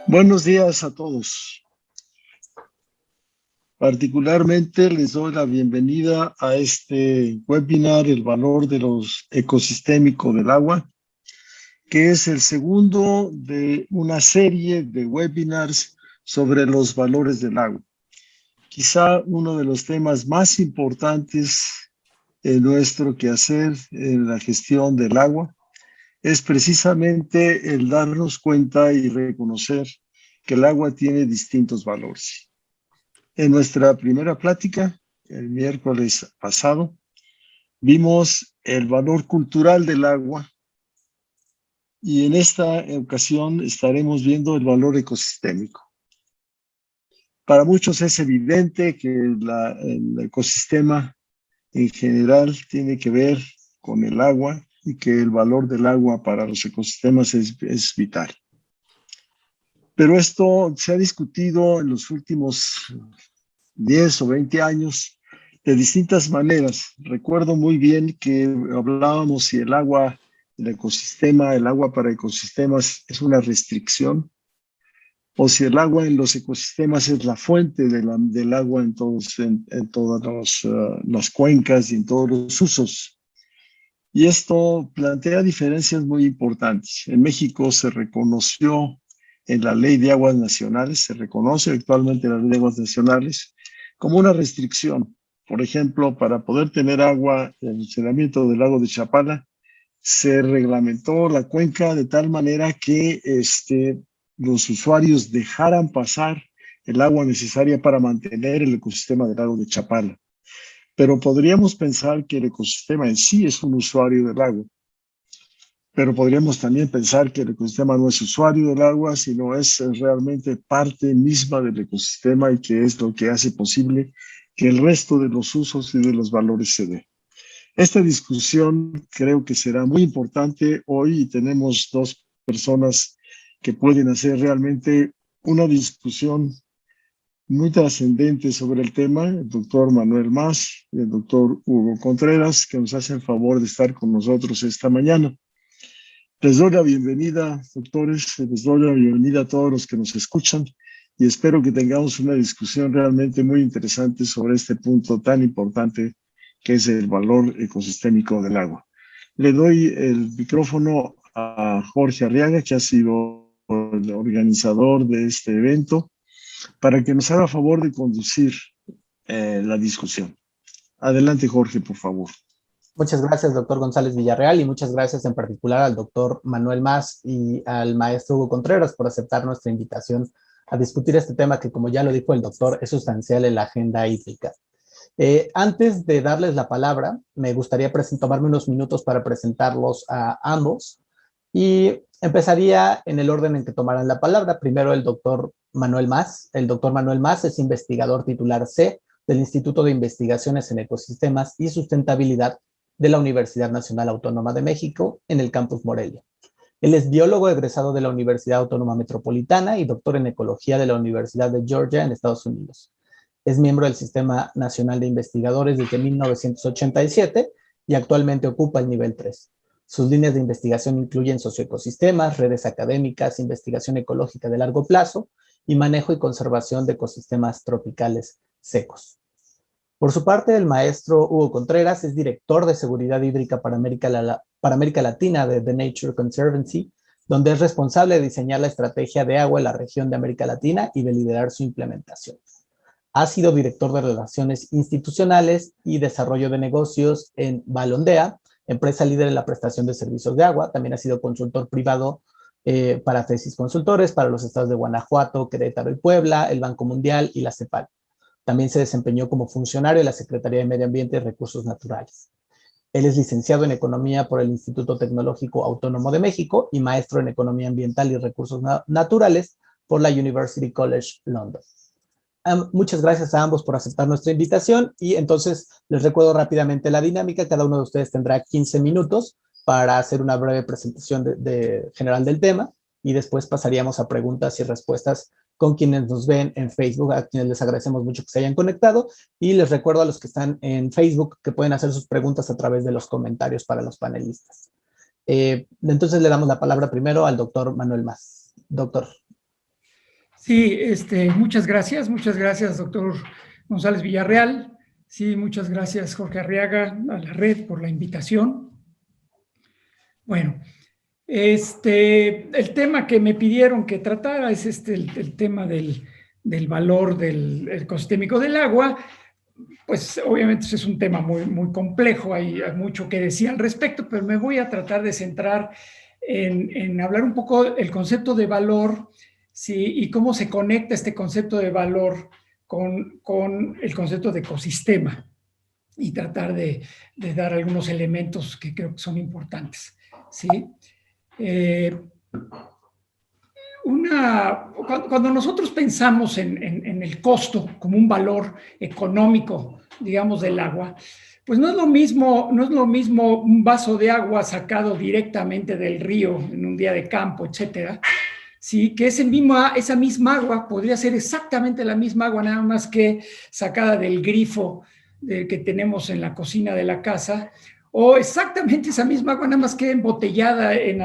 Buenos días a todos. Particularmente les doy la bienvenida a este webinar, El valor de los ecosistémico del agua, que es el segundo de una serie de webinars sobre los valores del agua. Quizá uno de los temas más importantes en nuestro quehacer en la gestión del agua es precisamente el darnos cuenta y reconocer que el agua tiene distintos valores. En nuestra primera plática, el miércoles pasado, vimos el valor cultural del agua y en esta ocasión estaremos viendo el valor ecosistémico. Para muchos es evidente que el ecosistema en general tiene que ver con el agua y que el valor del agua para los ecosistemas es vital. Pero esto se ha discutido en los últimos 10 o 20 años de distintas maneras. Recuerdo muy bien que hablábamos si el agua, el ecosistema, el agua para ecosistemas es una restricción o si el agua en los ecosistemas es la fuente del agua en todas las cuencas y en todos los usos. Y esto plantea diferencias muy importantes. En México se reconoció en la Ley de Aguas Nacionales, se reconoce actualmente en la Ley de Aguas Nacionales como una restricción. Por ejemplo, para poder tener agua en el funcionamiento del lago de Chapala, se reglamentó la cuenca de tal manera que los usuarios dejaran pasar el agua necesaria para mantener el ecosistema del lago de Chapala. Pero podríamos pensar que el ecosistema en sí es un usuario del agua. Pero podríamos también pensar que el ecosistema no es usuario del agua, sino es realmente parte misma del ecosistema y que es lo que hace posible que el resto de los usos y de los valores se dé. Esta discusión creo que será muy importante hoy y tenemos dos personas que pueden hacer realmente una discusión muy trascendente sobre el tema, el doctor Manuel Mas y el doctor Hugo Contreras, que nos hacen favor de estar con nosotros esta mañana. Les doy la bienvenida, doctores, les doy la bienvenida a todos los que nos escuchan y espero que tengamos una discusión realmente muy interesante sobre este punto tan importante que es el valor ecosistémico del agua. Le doy el micrófono a Jorge Arriaga, que ha sido el organizador de este evento, para que nos haga favor de conducir la discusión. Adelante, Jorge, por favor. Muchas gracias, doctor González Villarreal, y muchas gracias en particular al doctor Manuel Mas y al maestro Hugo Contreras por aceptar nuestra invitación a discutir este tema que, como ya lo dijo el doctor, es sustancial en la agenda hídrica. Antes de darles la palabra, me gustaría tomarme unos minutos para presentarlos a ambos y empezaría en el orden en que tomaran la palabra. Primero el doctor Manuel Mas. El doctor Manuel Mas es investigador titular C del Instituto de Investigaciones en Ecosistemas y Sustentabilidad de la Universidad Nacional Autónoma de México en el campus Morelia. Él es biólogo egresado de la Universidad Autónoma Metropolitana y doctor en ecología de la Universidad de Georgia en Estados Unidos. Es miembro del Sistema Nacional de Investigadores desde 1987 y actualmente ocupa el nivel 3. Sus líneas de investigación incluyen socioecosistemas, redes académicas, investigación ecológica de largo plazo y manejo y conservación de ecosistemas tropicales secos. Por su parte, el maestro Hugo Contreras es director de seguridad hídrica para América Latina de The Nature Conservancy, donde es responsable de diseñar la estrategia de agua en la región de América Latina y de liderar su implementación. Ha sido director de Relaciones Institucionales y Desarrollo de Negocios en Valondea, empresa líder en la prestación de servicios de agua. También ha sido consultor privado para tesis consultores para los estados de Guanajuato, Querétaro y Puebla, el Banco Mundial y la CEPAL. También se desempeñó como funcionario de la Secretaría de Medio Ambiente y Recursos Naturales. Él es licenciado en Economía por el Instituto Tecnológico Autónomo de México y maestro en Economía Ambiental y Recursos Naturales por la University College London. Muchas gracias a ambos por aceptar nuestra invitación y entonces les recuerdo rápidamente la dinámica. Cada uno de ustedes tendrá 15 minutos para hacer una breve presentación general del tema y después pasaríamos a preguntas y respuestas con quienes nos ven en Facebook, a quienes les agradecemos mucho que se hayan conectado, y les recuerdo a los que están en Facebook que pueden hacer sus preguntas a través de los comentarios para los panelistas. Entonces le damos la palabra primero al doctor Manuel Mas. Doctor. Sí, muchas gracias, doctor González Villarreal. Sí, muchas gracias, Jorge Arriaga, a la red por la invitación. Bueno, el tema que me pidieron que tratara es el tema del valor del ecosistémico del agua. Pues obviamente es un tema muy, muy complejo, hay mucho que decir al respecto, pero me voy a tratar de centrar en hablar un poco del concepto de valor, ¿sí? Y cómo se conecta este concepto de valor con el concepto de ecosistema y tratar de dar algunos elementos que creo que son importantes, ¿sí? Eh, cuando nosotros pensamos en el costo como un valor económico, digamos, del agua, pues no es lo mismo un vaso de agua sacado directamente del río en un día de campo, etcétera, sí, que esa misma agua podría ser exactamente la misma agua, nada más que sacada del grifo que tenemos en la cocina de la casa, o exactamente esa misma agua, nada más que embotellada y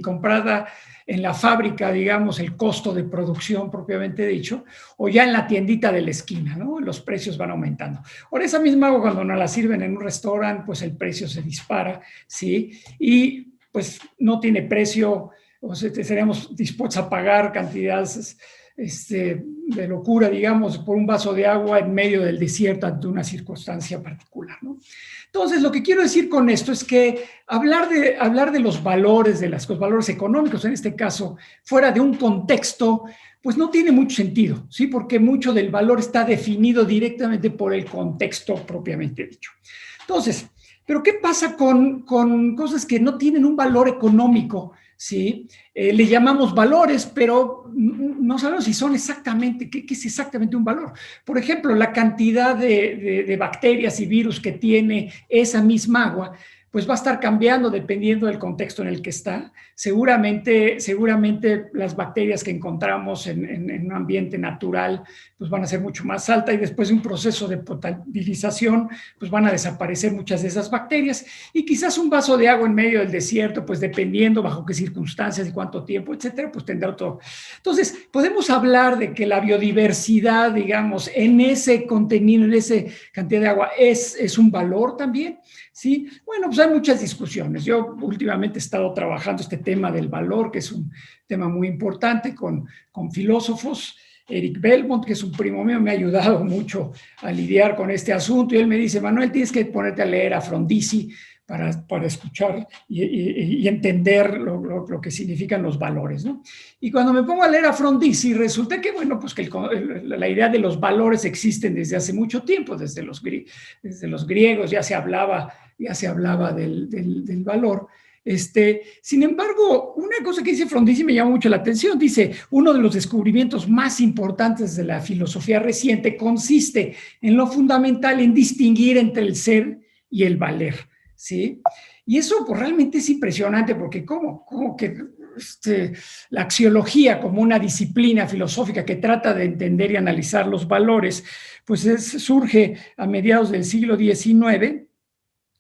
comprada en la fábrica, digamos, el costo de producción propiamente dicho, o ya en la tiendita de la esquina, ¿no? Los precios van aumentando. Ahora, esa misma agua, cuando nos la sirven en un restaurante, pues el precio se dispara, ¿sí? Y pues no tiene precio, o sea, estaríamos dispuestos a pagar cantidades de locura, digamos, por un vaso de agua en medio del desierto ante una circunstancia particular, ¿no? Entonces, lo que quiero decir con esto es que hablar de los valores de las cosas, valores económicos en este caso, fuera de un contexto, pues no tiene mucho sentido, ¿sí? Porque mucho del valor está definido directamente por el contexto propiamente dicho. Entonces, pero ¿qué pasa con cosas que no tienen un valor económico? ¿Sí? Le llamamos valores, pero no sabemos si son exactamente, ¿qué es exactamente un valor? Por ejemplo, la cantidad de bacterias y virus que tiene esa misma agua, pues va a estar cambiando dependiendo del contexto en el que está. Seguramente las bacterias que encontramos en un ambiente natural, pues van a ser mucho más altas y después de un proceso de potabilización, pues van a desaparecer muchas de esas bacterias y quizás un vaso de agua en medio del desierto, pues dependiendo bajo qué circunstancias y cuánto tiempo, etcétera, pues tendrá otro. Entonces, podemos hablar de que la biodiversidad, digamos, en ese contenido, en esa cantidad de agua, es un valor también, ¿sí? Bueno, pues hay muchas discusiones. Yo últimamente he estado trabajando este tema del valor, que es un tema muy importante con filósofos. Eric Belmont, que es un primo mío, me ha ayudado mucho a lidiar con este asunto y él me dice, Manuel, tienes que ponerte a leer a Frondizi para escuchar y entender lo que significan los valores, ¿no? Y cuando me pongo a leer a Frondizi, resulta que, bueno, pues que la idea de los valores existen desde hace mucho tiempo, desde los griegos ya se hablaba del valor. Sin embargo, una cosa que dice Frondizi me llama mucho la atención. Dice, uno de los descubrimientos más importantes de la filosofía reciente consiste en lo fundamental en distinguir entre el ser y el valer, ¿sí? Y eso pues, realmente es impresionante porque ¿cómo que la axiología como una disciplina filosófica que trata de entender y analizar los valores, pues surge a mediados del siglo XIX,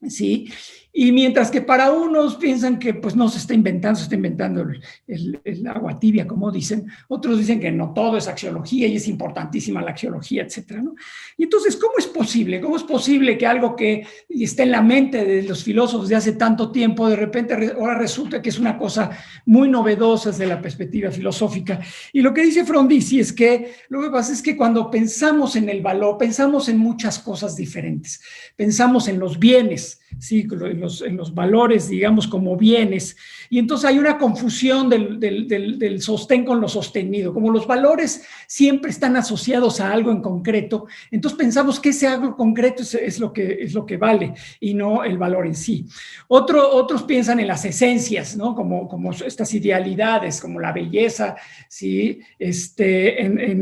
¿sí? Y mientras que para unos piensan que pues no se está inventando el agua tibia, como dicen, otros dicen que no, todo es axiología y es importantísima la axiología, etcétera, ¿no? Y entonces, ¿cómo es posible? ¿Cómo es posible que algo que está en la mente de los filósofos de hace tanto tiempo, de repente ahora resulta que es una cosa muy novedosa desde la perspectiva filosófica? Y lo que dice Frondizi es que lo que pasa es que cuando pensamos en el valor, pensamos en muchas cosas diferentes. Pensamos en los bienes, ¿sí? En los valores, digamos, como bienes. Y entonces hay una confusión del sostén con lo sostenido. Como los valores siempre están asociados a algo en concreto, entonces pensamos que ese algo concreto es lo que vale y no el valor en sí. Otros piensan en las esencias, ¿no? Como estas idealidades, como la belleza, ¿sí?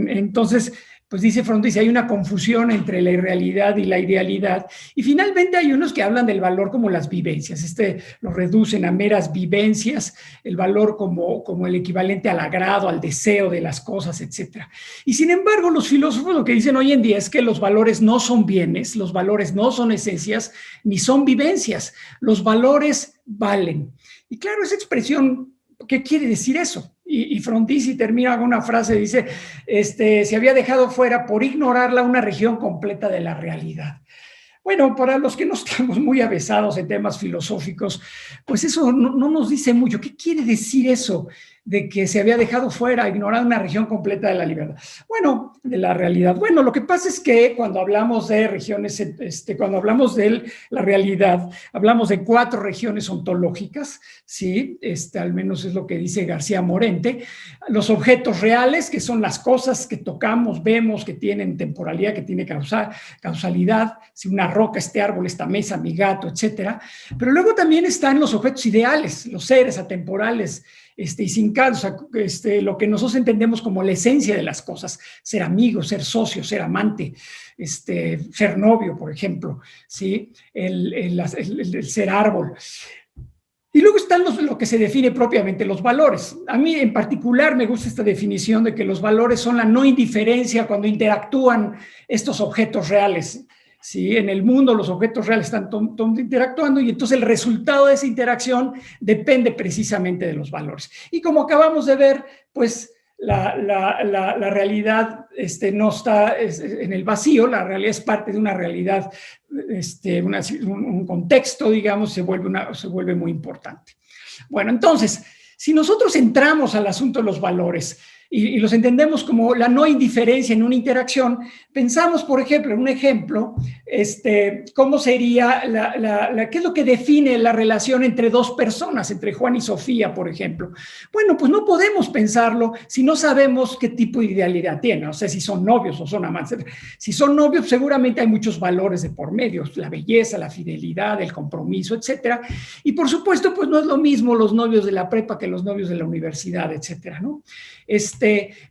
Entonces, pues dice Frondizi, hay una confusión entre la irrealidad y la idealidad. Y finalmente hay unos que hablan del valor como las vivencias. Lo reducen a meras vivencias, el valor como el equivalente al agrado, al deseo de las cosas, etc. Y sin embargo, los filósofos lo que dicen hoy en día es que los valores no son bienes, los valores no son esencias, ni son vivencias. Los valores valen. Y claro, esa expresión ¿qué quiere decir eso? Y Frondizi termina con una frase, dice, se había dejado fuera por ignorarla una región completa de la realidad. Bueno, para los que no estamos muy avesados en temas filosóficos, pues eso no nos dice mucho. ¿Qué quiere decir eso de que se había dejado fuera, ignorado una región completa de la libertad? Bueno, de la realidad. Bueno, lo que pasa es que cuando hablamos de regiones, cuando hablamos de la realidad, hablamos de 4 regiones ontológicas, ¿sí? Al menos es lo que dice García Morente. Los objetos reales, que son las cosas que tocamos, vemos, que tienen temporalidad, que tiene causalidad, si una roca, este árbol, esta mesa, mi gato, etcétera. Pero luego también están los objetos ideales, los seres atemporales, y sin causa, lo que nosotros entendemos como la esencia de las cosas, ser amigo, ser socio, ser amante, ser novio, por ejemplo, ¿sí? El ser árbol. Y luego están lo que se define propiamente los valores. A mí en particular me gusta esta definición de que los valores son la no indiferencia cuando interactúan estos objetos reales. ¿Sí? En el mundo los objetos reales están interactuando y entonces el resultado de esa interacción depende precisamente de los valores. Y como acabamos de ver, pues la realidad no está en el vacío, la realidad es parte de una realidad, un contexto, digamos, se vuelve muy importante. Bueno, entonces, si nosotros entramos al asunto de los valores, y los entendemos como la no indiferencia en una interacción, pensamos, por ejemplo, en un ejemplo, cómo sería, qué es lo que define la relación entre 2 personas, entre Juan y Sofía, por ejemplo. Bueno, pues no podemos pensarlo si no sabemos qué tipo de idealidad tienen, o sea, si son novios o son amantes. Si son novios, seguramente hay muchos valores de por medio, la belleza, la fidelidad, el compromiso, etcétera. Y por supuesto, pues no es lo mismo los novios de la prepa que los novios de la universidad, etcétera, ¿no?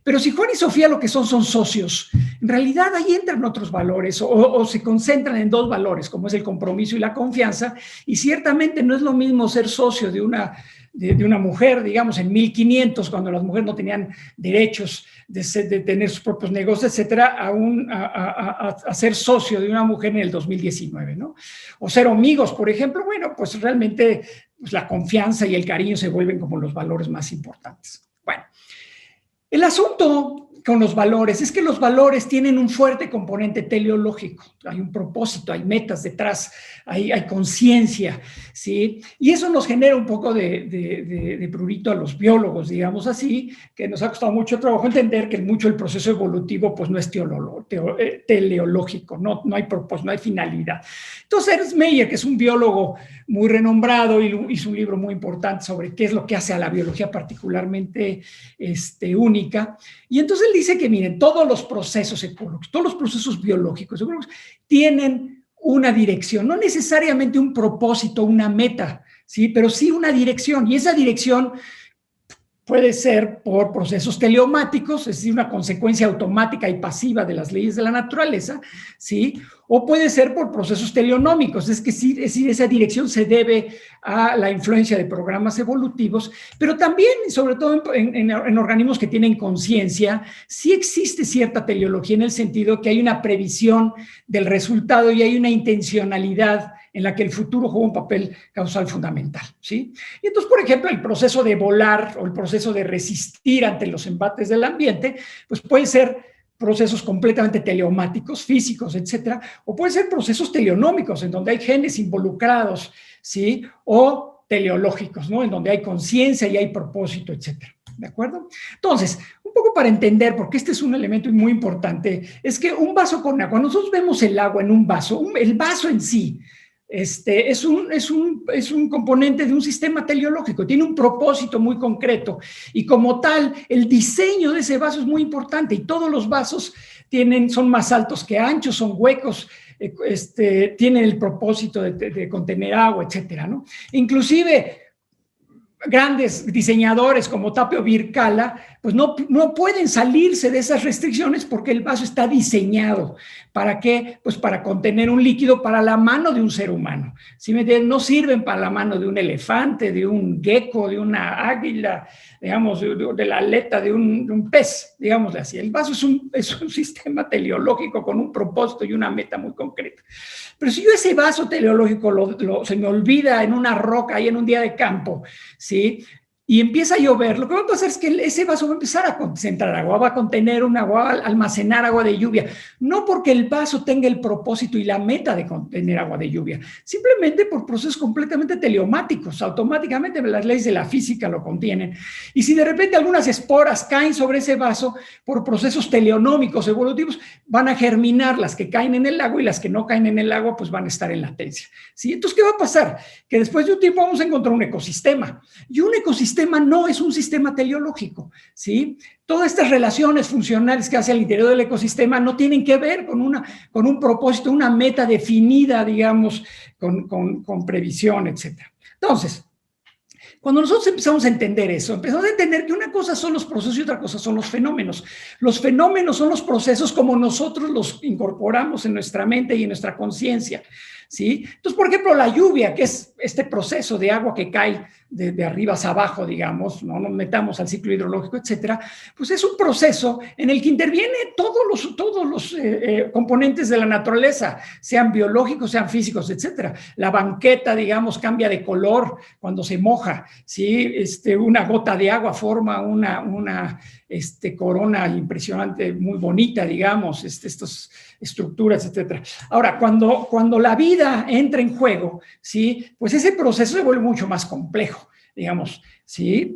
Pero si Juan y Sofía lo que son socios, en realidad ahí entran otros valores o se concentran en 2 valores, como es el compromiso y la confianza, y ciertamente no es lo mismo ser socio de una mujer, digamos, en 1500, cuando las mujeres no tenían derechos de tener sus propios negocios, etcétera, a ser socio de una mujer en el 2019, ¿no? O ser amigos, por ejemplo, bueno, pues realmente pues la confianza y el cariño se vuelven como los valores más importantes. Bueno. El asunto con los valores es que los valores tienen un fuerte componente teleológico. Hay un propósito, hay metas detrás, hay conciencia, ¿sí? Y eso nos genera un poco de prurito a los biólogos, digamos así, que nos ha costado mucho trabajo entender que mucho el proceso evolutivo pues no es teleológico, no hay propósito, no hay finalidad. Entonces Ernst Mayr, que es un biólogo muy renombrado, hizo un libro muy importante sobre qué es lo que hace a la biología particularmente única. Y entonces él dice que, miren, todos los procesos ecológicos, todos los procesos biológicos tienen una dirección, no necesariamente un propósito, una meta, ¿sí? Pero sí una dirección. Y esa dirección puede ser por procesos teleomáticos, es decir, una consecuencia automática y pasiva de las leyes de la naturaleza, ¿sí? O puede ser por procesos teleonómicos, es decir, esa dirección se debe a la influencia de programas evolutivos, pero también, sobre todo en organismos que tienen conciencia, sí existe cierta teleología en el sentido que hay una previsión del resultado y hay una intencionalidad en la que el futuro juega un papel causal fundamental, ¿sí? Y entonces, por ejemplo, el proceso de volar o el proceso de resistir ante los embates del ambiente, pues puede ser procesos completamente teleomáticos, físicos, etcétera, o pueden ser procesos teleonómicos, en donde hay genes involucrados, ¿sí? O teleológicos, ¿no? En donde hay conciencia y hay propósito, etcétera. ¿De acuerdo? Entonces, un poco para entender, porque este es un elemento muy importante, es que un vaso con agua, nosotros vemos el agua en un vaso, el vaso en sí, es un componente de un sistema teleológico, tiene un propósito muy concreto y como tal, el diseño de ese vaso es muy importante y todos los vasos son más altos que anchos, son huecos, tienen el propósito de contener agua, etcétera, ¿no? Inclusive grandes diseñadores como Tapio Vircala, pues no pueden salirse de esas restricciones porque el vaso está diseñado. ¿Para qué? Pues para contener un líquido para la mano de un ser humano. ¿Sí me entienden? No sirven para la mano de un elefante, de un gecko, de una águila, digamos, de la aleta de un pez, digámosle así. El vaso es un sistema teleológico con un propósito y una meta muy concreta. Pero si yo ese vaso teleológico se me olvida en una roca ahí en un día de campo, ¿sí? y empieza a llover, lo que va a pasar es que ese vaso va a empezar a concentrar agua, va a contener un agua, va a almacenar agua de lluvia, no porque el vaso tenga el propósito y la meta de contener agua de lluvia, simplemente por procesos completamente teleomáticos, automáticamente las leyes de la física lo contienen. Y si de repente algunas esporas caen sobre ese vaso por procesos teleonómicos evolutivos, van a germinar las que caen en el agua y las que no caen en el agua pues van a estar en latencia, ¿sí? Entonces, ¿qué va a pasar? Que después de un tiempo vamos a encontrar un ecosistema, y un ecosistema no es un sistema teleológico, ¿sí? Todas estas relaciones funcionales que hace al interior del ecosistema no tienen que ver con un propósito, una meta definida, digamos, con previsión, etc. Entonces, cuando nosotros empezamos a entender eso, empezamos a entender que una cosa son los procesos y otra cosa son los fenómenos. Los fenómenos son los procesos como nosotros los incorporamos en nuestra mente y en nuestra conciencia, ¿sí? Entonces, por ejemplo, la lluvia, que es este proceso de agua que cae de arriba hacia abajo, digamos, no nos metamos al ciclo hidrológico, etcétera, pues es un proceso en el que intervienen todos los componentes de la naturaleza, sean biológicos, sean físicos, etcétera. La banqueta, digamos, cambia de color cuando se moja, ¿sí? Una gota de agua forma una corona impresionante, muy bonita, digamos, estas estructuras, etcétera. Ahora, cuando la vida entra en juego, ¿sí? Pues ese proceso se vuelve mucho más complejo, digamos, ¿sí?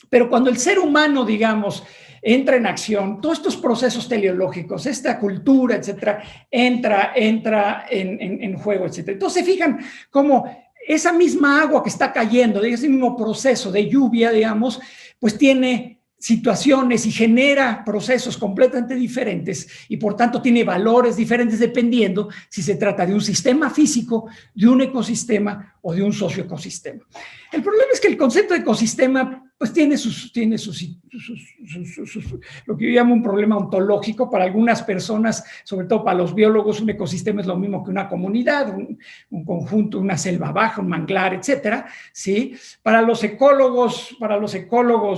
Pero cuando el ser humano, digamos, entra en acción, todos estos procesos teleológicos, esta cultura, etcétera, entra en juego, etcétera. Entonces, se fijan cómo esa misma agua que está cayendo, de ese mismo proceso de lluvia, digamos, pues tiene situaciones y genera procesos completamente diferentes y por tanto tiene valores diferentes dependiendo si se trata de un sistema físico, de un ecosistema o de un socioecosistema. El problema es que el concepto de ecosistema pues tiene lo que yo llamo un problema ontológico. Para algunas personas, sobre todo para los biólogos, un ecosistema es lo mismo que una comunidad, un conjunto, una selva baja, un manglar, etcétera, ¿sí? Para los ecólogos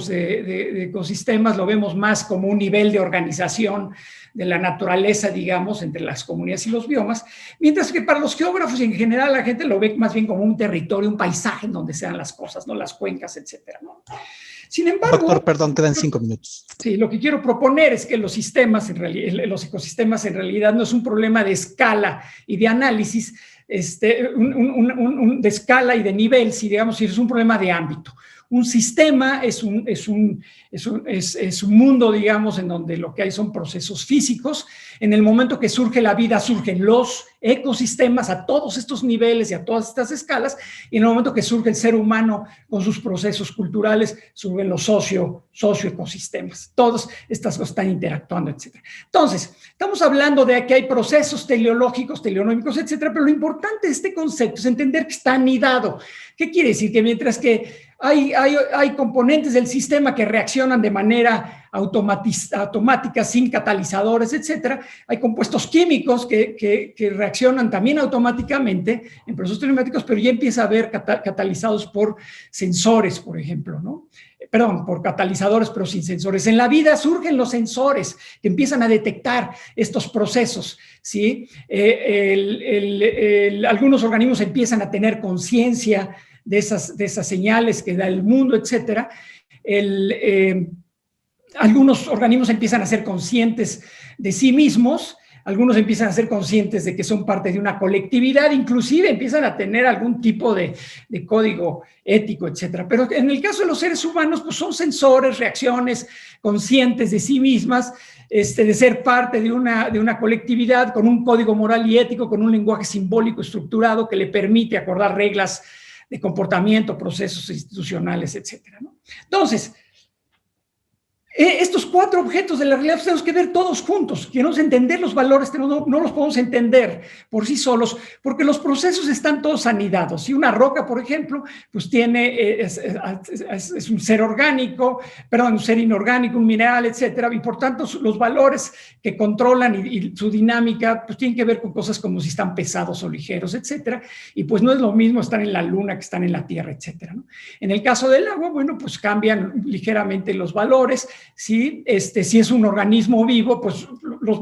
de ecosistemas lo vemos más como un nivel de organización de la naturaleza, digamos, entre las comunidades y los biomas, mientras que para los geógrafos y en general la gente lo ve más bien como un territorio, un paisaje en donde se dan las cosas, ¿no? Las cuencas, etcétera, ¿no? Sin embargo... Doctor, perdón, quedan 5 minutos. Sí, lo que quiero proponer es que los ecosistemas en realidad no es un problema de escala y de análisis, de escala y de nivel, si digamos, si es un problema de ámbito. Un sistema es un mundo, digamos, en donde lo que hay son procesos físicos. En el momento que surge la vida, surgen los ecosistemas a todos estos niveles y a todas estas escalas. Y en el momento que surge el ser humano con sus procesos culturales, surgen los socioecosistemas. Todas estas cosas están interactuando, etc. Entonces, estamos hablando de que hay procesos teleológicos, teleonómicos, etc. Pero lo importante de este concepto es entender que está anidado. ¿Qué quiere decir? Que mientras que hay componentes del sistema que reaccionan de manera automática, sin catalizadores, etcétera. Hay compuestos químicos que reaccionan también automáticamente en procesos telemáticos, pero ya empieza a haber catalizados por sensores, por ejemplo, ¿no? Perdón, por catalizadores, pero sin sensores. En la vida surgen los sensores que empiezan a detectar estos procesos, ¿sí? Algunos organismos empiezan a tener conciencia de esas señales que da el mundo, etcétera. Algunos organismos empiezan a ser conscientes de sí mismos, algunos empiezan a ser conscientes de que son parte de una colectividad, inclusive empiezan a tener algún tipo de código ético, etcétera. Pero en el caso de los seres humanos, pues son sensores, reacciones conscientes de sí mismas, de ser parte de una colectividad con un código moral y ético, con un lenguaje simbólico estructurado que le permite acordar reglas de comportamiento, procesos institucionales, etcétera, ¿no? Entonces, estos 4 objetos de la realidad tenemos que ver todos juntos. Queremos entender los valores, no los podemos entender por sí solos, porque los procesos están todos anidados. Si una roca, por ejemplo, pues es un ser orgánico, un ser inorgánico, un mineral, etcétera, y por tanto los valores que controlan y su dinámica, pues tienen que ver con cosas como si están pesados o ligeros, etcétera, y pues no es lo mismo estar en la luna que estar en la tierra, etcétera, ¿no? En el caso del agua, bueno, pues cambian ligeramente los valores. ¿sí? Si es un organismo vivo, pues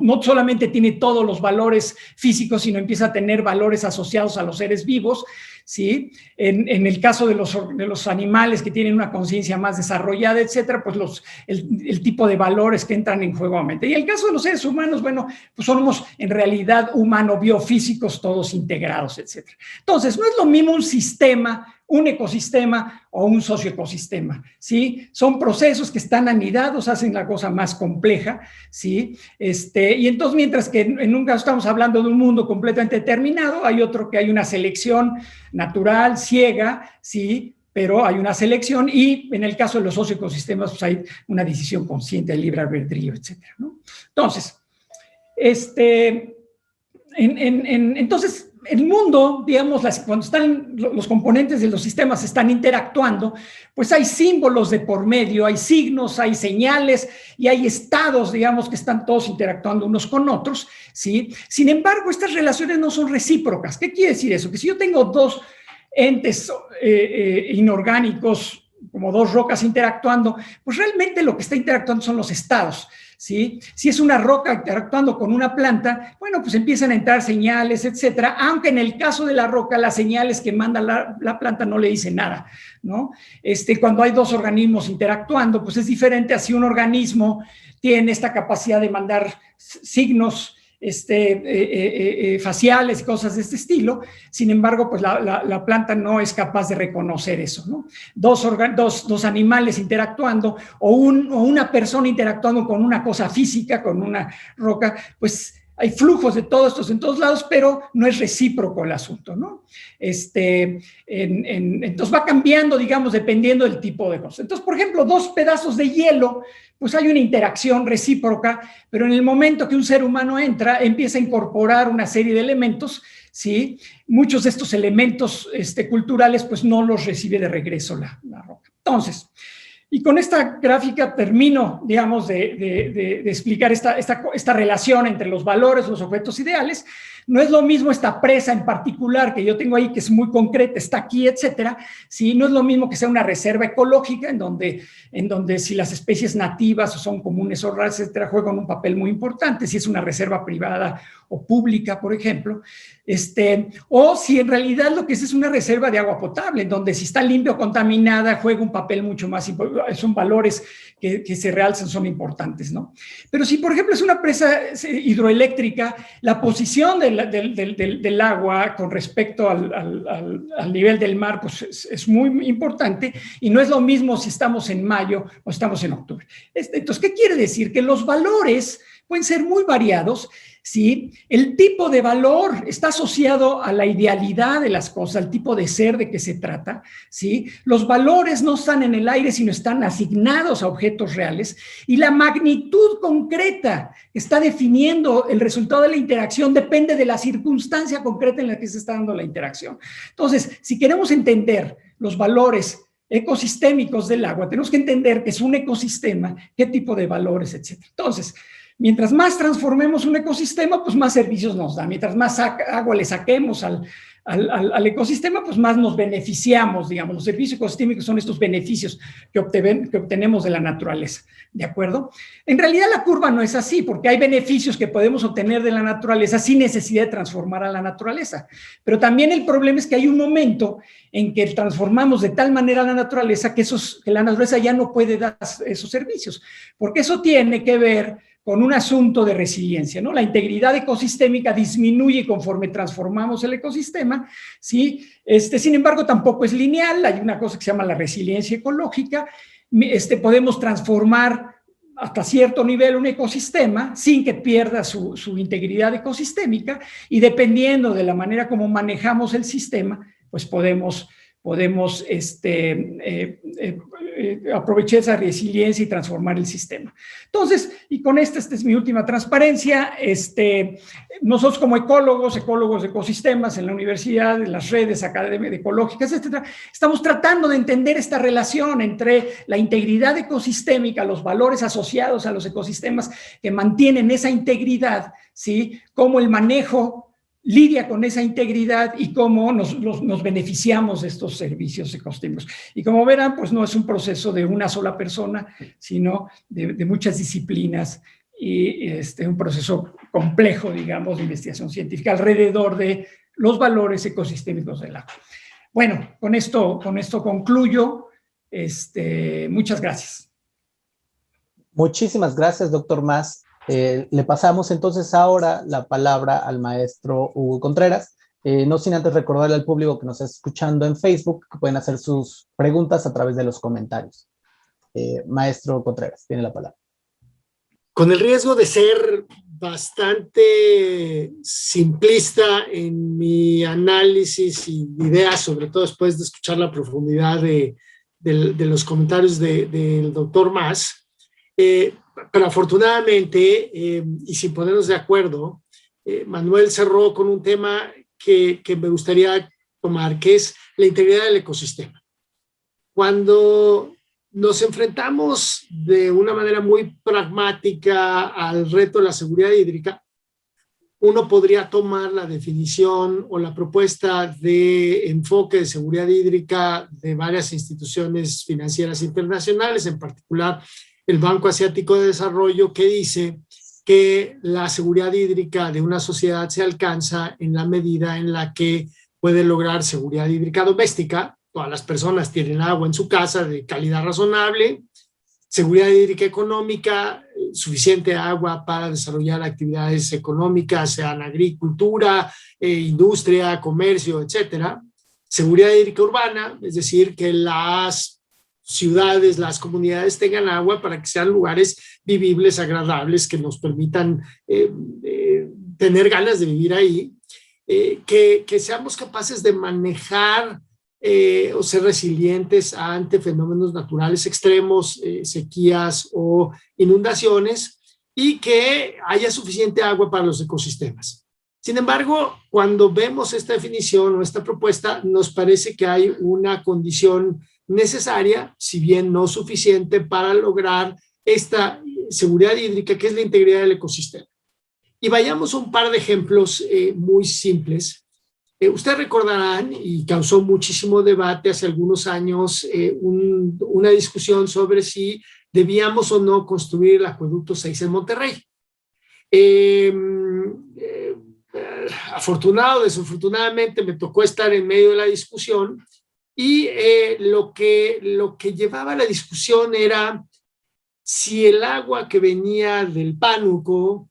no solamente tiene todos los valores físicos, sino empieza a tener valores asociados a los seres vivos, ¿sí? En el caso de los animales que tienen una conciencia más desarrollada, etcétera, pues el tipo de valores que entran en juego aumenta. Y en el caso de los seres humanos, bueno, pues somos en realidad humano-biofísicos todos integrados, etcétera. Entonces, no es lo mismo un sistema, un ecosistema o un socioecosistema, ¿sí? Son procesos que están anidados, hacen la cosa más compleja, ¿sí? Y entonces, mientras que en un caso estamos hablando de un mundo completamente determinado, hay otro que hay una selección natural, ciega, ¿sí? Pero hay una selección y en el caso de los socioecosistemas, pues hay una decisión consciente de libre albedrío, etcétera, ¿no? Entonces, entonces, el mundo, digamos, cuando están los componentes de los sistemas están interactuando, pues hay símbolos de por medio, hay signos, hay señales y hay estados, digamos, que están todos interactuando unos con otros, ¿sí? Sin embargo, estas relaciones no son recíprocas. ¿Qué quiere decir eso? Que si yo tengo dos entes inorgánicos, como dos rocas interactuando, pues realmente lo que está interactuando son los estados, ¿sí? Si es una roca interactuando con una planta, bueno, pues empiezan a entrar señales, etcétera, aunque en el caso de la roca, las señales que manda la planta no le dicen nada, ¿no? Cuando hay dos organismos interactuando, pues es diferente a si un organismo tiene esta capacidad de mandar signos faciales, cosas de este estilo. Sin embargo, pues la planta no es capaz de reconocer eso, ¿no? Dos animales interactuando o una persona interactuando con una cosa física, con una roca, pues hay flujos de todos estos en todos lados, pero no es recíproco el asunto, ¿no? Entonces va cambiando, digamos, dependiendo del tipo de cosas. Entonces, por ejemplo, dos pedazos de hielo, pues hay una interacción recíproca, pero en el momento que un ser humano entra, empieza a incorporar una serie de elementos, ¿sí? Muchos de estos elementos culturales, pues no los recibe de regreso la roca. Entonces, y con esta gráfica termino, digamos, de explicar esta relación entre los valores, los objetos ideales. No es lo mismo esta presa en particular que yo tengo ahí, que es muy concreta, está aquí, etcétera, ¿sí? No es lo mismo que sea una reserva ecológica en donde si las especies nativas o son comunes o raras, etcétera, juegan un papel muy importante, si es una reserva privada o pública, por ejemplo, o si en realidad lo que es una reserva de agua potable, en donde si está limpia o contaminada juega un papel mucho más importante, son valores que se realzan, son importantes, ¿no? Pero si, por ejemplo, es una presa hidroeléctrica, la posición del agua con respecto al nivel del mar, pues es muy importante y no es lo mismo si estamos en mayo o estamos en octubre. Entonces, ¿qué quiere decir? Que los valores pueden ser muy variados, ¿sí? El tipo de valor está asociado a la idealidad de las cosas, al tipo de ser de que se trata, ¿sí? Los valores no están en el aire, sino están asignados a objetos reales y la magnitud concreta que está definiendo el resultado de la interacción depende de la circunstancia concreta en la que se está dando la interacción. Entonces, si queremos entender los valores ecosistémicos del agua, tenemos que entender que es un ecosistema, qué tipo de valores, etcétera. Entonces, mientras más transformemos un ecosistema, pues más servicios nos da. Mientras más agua le saquemos al ecosistema, pues más nos beneficiamos, digamos. Los servicios ecosistémicos son estos beneficios que obtenemos de la naturaleza, ¿de acuerdo? En realidad la curva no es así, porque hay beneficios que podemos obtener de la naturaleza sin necesidad de transformar a la naturaleza. Pero también el problema es que hay un momento en que transformamos de tal manera a la naturaleza que la naturaleza ya no puede dar esos servicios, porque eso tiene que ver con un asunto de resiliencia, ¿no? La integridad ecosistémica disminuye conforme transformamos el ecosistema, ¿sí? Sin embargo, tampoco es lineal, hay una cosa que se llama la resiliencia ecológica, podemos transformar hasta cierto nivel un ecosistema sin que pierda su integridad ecosistémica y dependiendo de la manera como manejamos el sistema, pues podemos aprovechar esa resiliencia y transformar el sistema. Entonces, y con esta es mi última transparencia, nosotros como ecólogos de ecosistemas en la universidad, en las redes académicas ecológicas, etcétera, estamos tratando de entender esta relación entre la integridad ecosistémica, los valores asociados a los ecosistemas que mantienen esa integridad, ¿sí? Como el manejo lidia con esa integridad y cómo nos beneficiamos de estos servicios ecosistémicos. Y como verán, pues no es un proceso de una sola persona, sino de muchas disciplinas y un proceso complejo, digamos, de investigación científica alrededor de los valores ecosistémicos del agua. Bueno, con esto concluyo. Muchas gracias. Muchísimas gracias, doctor Mas. Le pasamos entonces ahora la palabra al maestro Hugo Contreras. No sin antes recordarle al público que nos está escuchando en Facebook que pueden hacer sus preguntas a través de los comentarios. Maestro Contreras, tiene la palabra. Con el riesgo de ser bastante simplista en mi análisis y ideas, sobre todo después de escuchar la profundidad de los comentarios del doctor Mas, pero afortunadamente, y sin ponernos de acuerdo, Manuel cerró con un tema que me gustaría tomar, que es la integridad del ecosistema. Cuando nos enfrentamos de una manera muy pragmática al reto de la seguridad hídrica, uno podría tomar la definición o la propuesta de enfoque de seguridad hídrica de varias instituciones financieras internacionales, en particular el Banco Asiático de Desarrollo, que dice que la seguridad hídrica de una sociedad se alcanza en la medida en la que puede lograr seguridad hídrica doméstica. Todas las personas tienen agua en su casa de calidad razonable, seguridad hídrica económica, suficiente agua para desarrollar actividades económicas, sean agricultura, industria, comercio, etcétera. Seguridad hídrica urbana, es decir, que las ciudades, las comunidades tengan agua para que sean lugares vivibles, agradables, que nos permitan tener ganas de vivir ahí, que seamos capaces de manejar o ser resilientes ante fenómenos naturales extremos, sequías o inundaciones, y que haya suficiente agua para los ecosistemas. Sin embargo, cuando vemos esta definición o esta propuesta, nos parece que hay una condición necesaria, si bien no suficiente, para lograr esta seguridad hídrica, que es la integridad del ecosistema. Y vayamos a un par de ejemplos muy simples. Ustedes recordarán, y causó muchísimo debate hace algunos años, una discusión sobre si debíamos o no construir el acueducto 6 en Monterrey. Afortunado o desafortunadamente me tocó estar en medio de la discusión, y lo que llevaba a la discusión era si el agua que venía del Pánuco,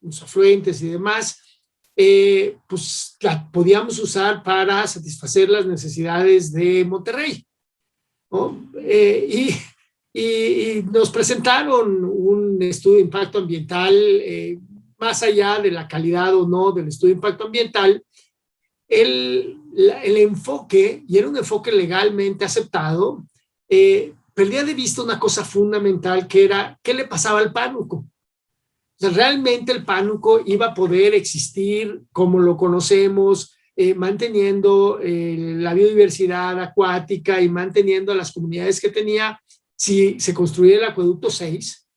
los afluentes y demás, pues la podíamos usar para satisfacer las necesidades de Monterrey, ¿no? Y nos presentaron un estudio de impacto ambiental, más allá de la calidad o no del estudio de impacto ambiental, el enfoque, y era un enfoque legalmente aceptado, perdía de vista una cosa fundamental, que era qué le pasaba al Pánuco. O sea, realmente el Pánuco iba a poder existir como lo conocemos, manteniendo la biodiversidad acuática y manteniendo las comunidades que tenía, si se construía el acueducto 6.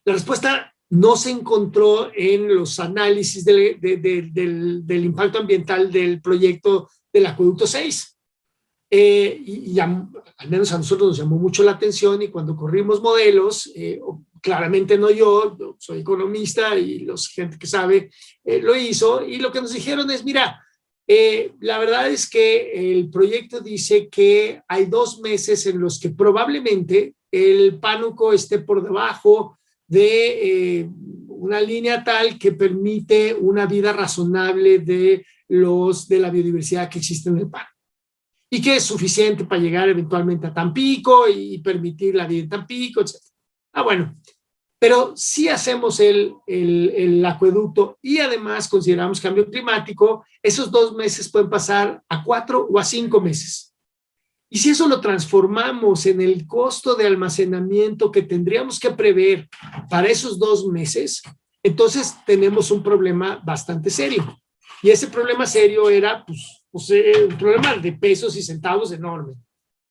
La respuesta no se encontró en los análisis del impacto ambiental del proyecto del acueducto 6. Y al menos a nosotros nos llamó mucho la atención, y cuando corrimos modelos, claramente no yo soy economista y la gente que sabe lo hizo, y lo que nos dijeron es, mira, la verdad es que el proyecto dice que hay 2 meses en los que probablemente el Pánuco esté por debajo de una línea tal que permite una vida razonable de la biodiversidad que existe en el Pánuco, y que es suficiente para llegar eventualmente a Tampico y permitir la vida en Tampico, etc. Bueno, pero si hacemos el acueducto y además consideramos cambio climático, esos 2 meses pueden pasar a 4 o a 5 meses. Y si eso lo transformamos en el costo de almacenamiento que tendríamos que prever para esos 2 meses, entonces tenemos un problema bastante serio. Y ese problema serio era, un problema de pesos y centavos enorme.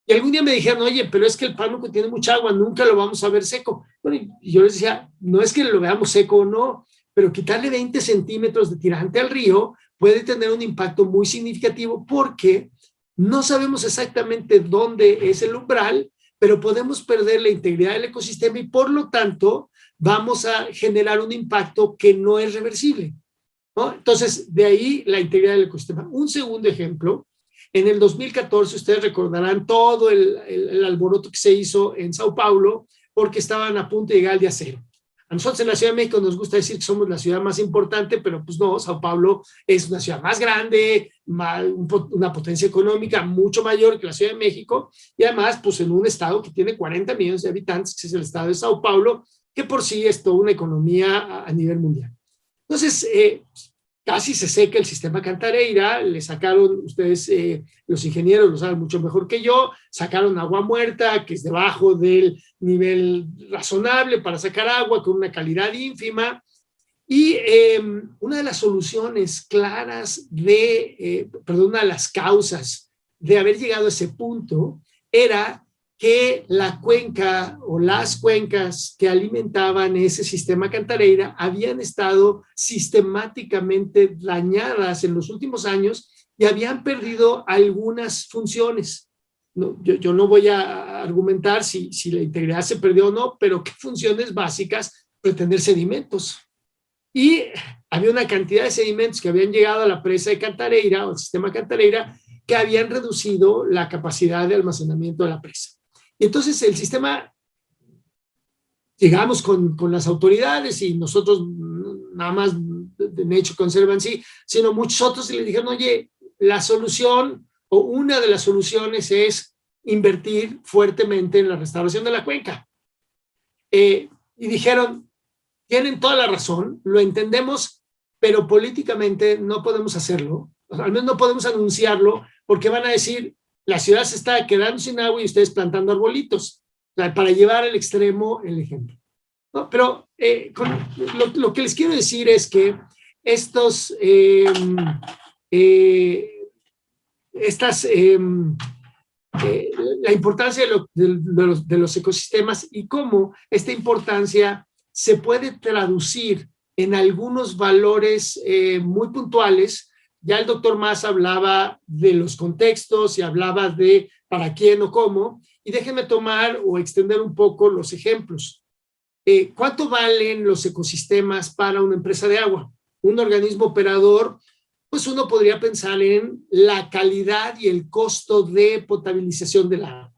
Y algún día me dijeron, oye, pero es que el Pánuco tiene mucha agua, nunca lo vamos a ver seco. Bueno, y yo les decía, no es que lo veamos seco o no, pero quitarle 20 centímetros de tirante al río puede tener un impacto muy significativo porque no sabemos exactamente dónde es el umbral, pero podemos perder la integridad del ecosistema y por lo tanto vamos a generar un impacto que no es reversible, ¿no? Entonces, de ahí la integridad del ecosistema. Un segundo ejemplo, en el 2014 ustedes recordarán todo el alboroto que se hizo en Sao Paulo porque estaban a punto de llegar al día cero. A nosotros en la Ciudad de México nos gusta decir que somos la ciudad más importante, pero pues no, Sao Paulo es una ciudad más grande, una potencia económica mucho mayor que la Ciudad de México y además pues en un estado que tiene 40 millones de habitantes, que es el estado de Sao Paulo, que por sí es toda una economía a nivel mundial. Entonces, casi se seca el sistema Cantareira, le sacaron, ustedes los ingenieros lo saben mucho mejor que yo, sacaron agua muerta, que es debajo del nivel razonable para sacar agua con una calidad ínfima, y una de las soluciones claras una de las causas de haber llegado a ese punto era que la cuenca o las cuencas que alimentaban ese sistema Cantareira habían estado sistemáticamente dañadas en los últimos años y habían perdido algunas funciones. No, yo no voy a argumentar si la integridad se perdió o no, pero qué funciones básicas: retener sedimentos. Y había una cantidad de sedimentos que habían llegado a la presa de Cantareira o el sistema Cantareira que habían reducido la capacidad de almacenamiento de la presa. Y entonces el sistema, llegamos con las autoridades y nosotros nada más de Nature Conservancy, sino muchos otros, y le dijeron, oye, la solución o una de las soluciones es invertir fuertemente en la restauración de la cuenca. Y dijeron, tienen toda la razón, lo entendemos, pero políticamente no podemos hacerlo, al menos no podemos anunciarlo, porque van a decir, la ciudad se está quedando sin agua y ustedes plantando arbolitos, para llevar al extremo el ejemplo, ¿no? Pero lo que les quiero decir es que la importancia de los ecosistemas y cómo esta importancia se puede traducir en algunos valores muy puntuales. Ya el doctor Mas hablaba de los contextos y hablaba de para quién o cómo, y déjenme tomar o extender un poco los ejemplos. ¿Cuánto valen los ecosistemas para una empresa de agua? Un organismo operador, pues uno podría pensar en la calidad y el costo de potabilización del agua.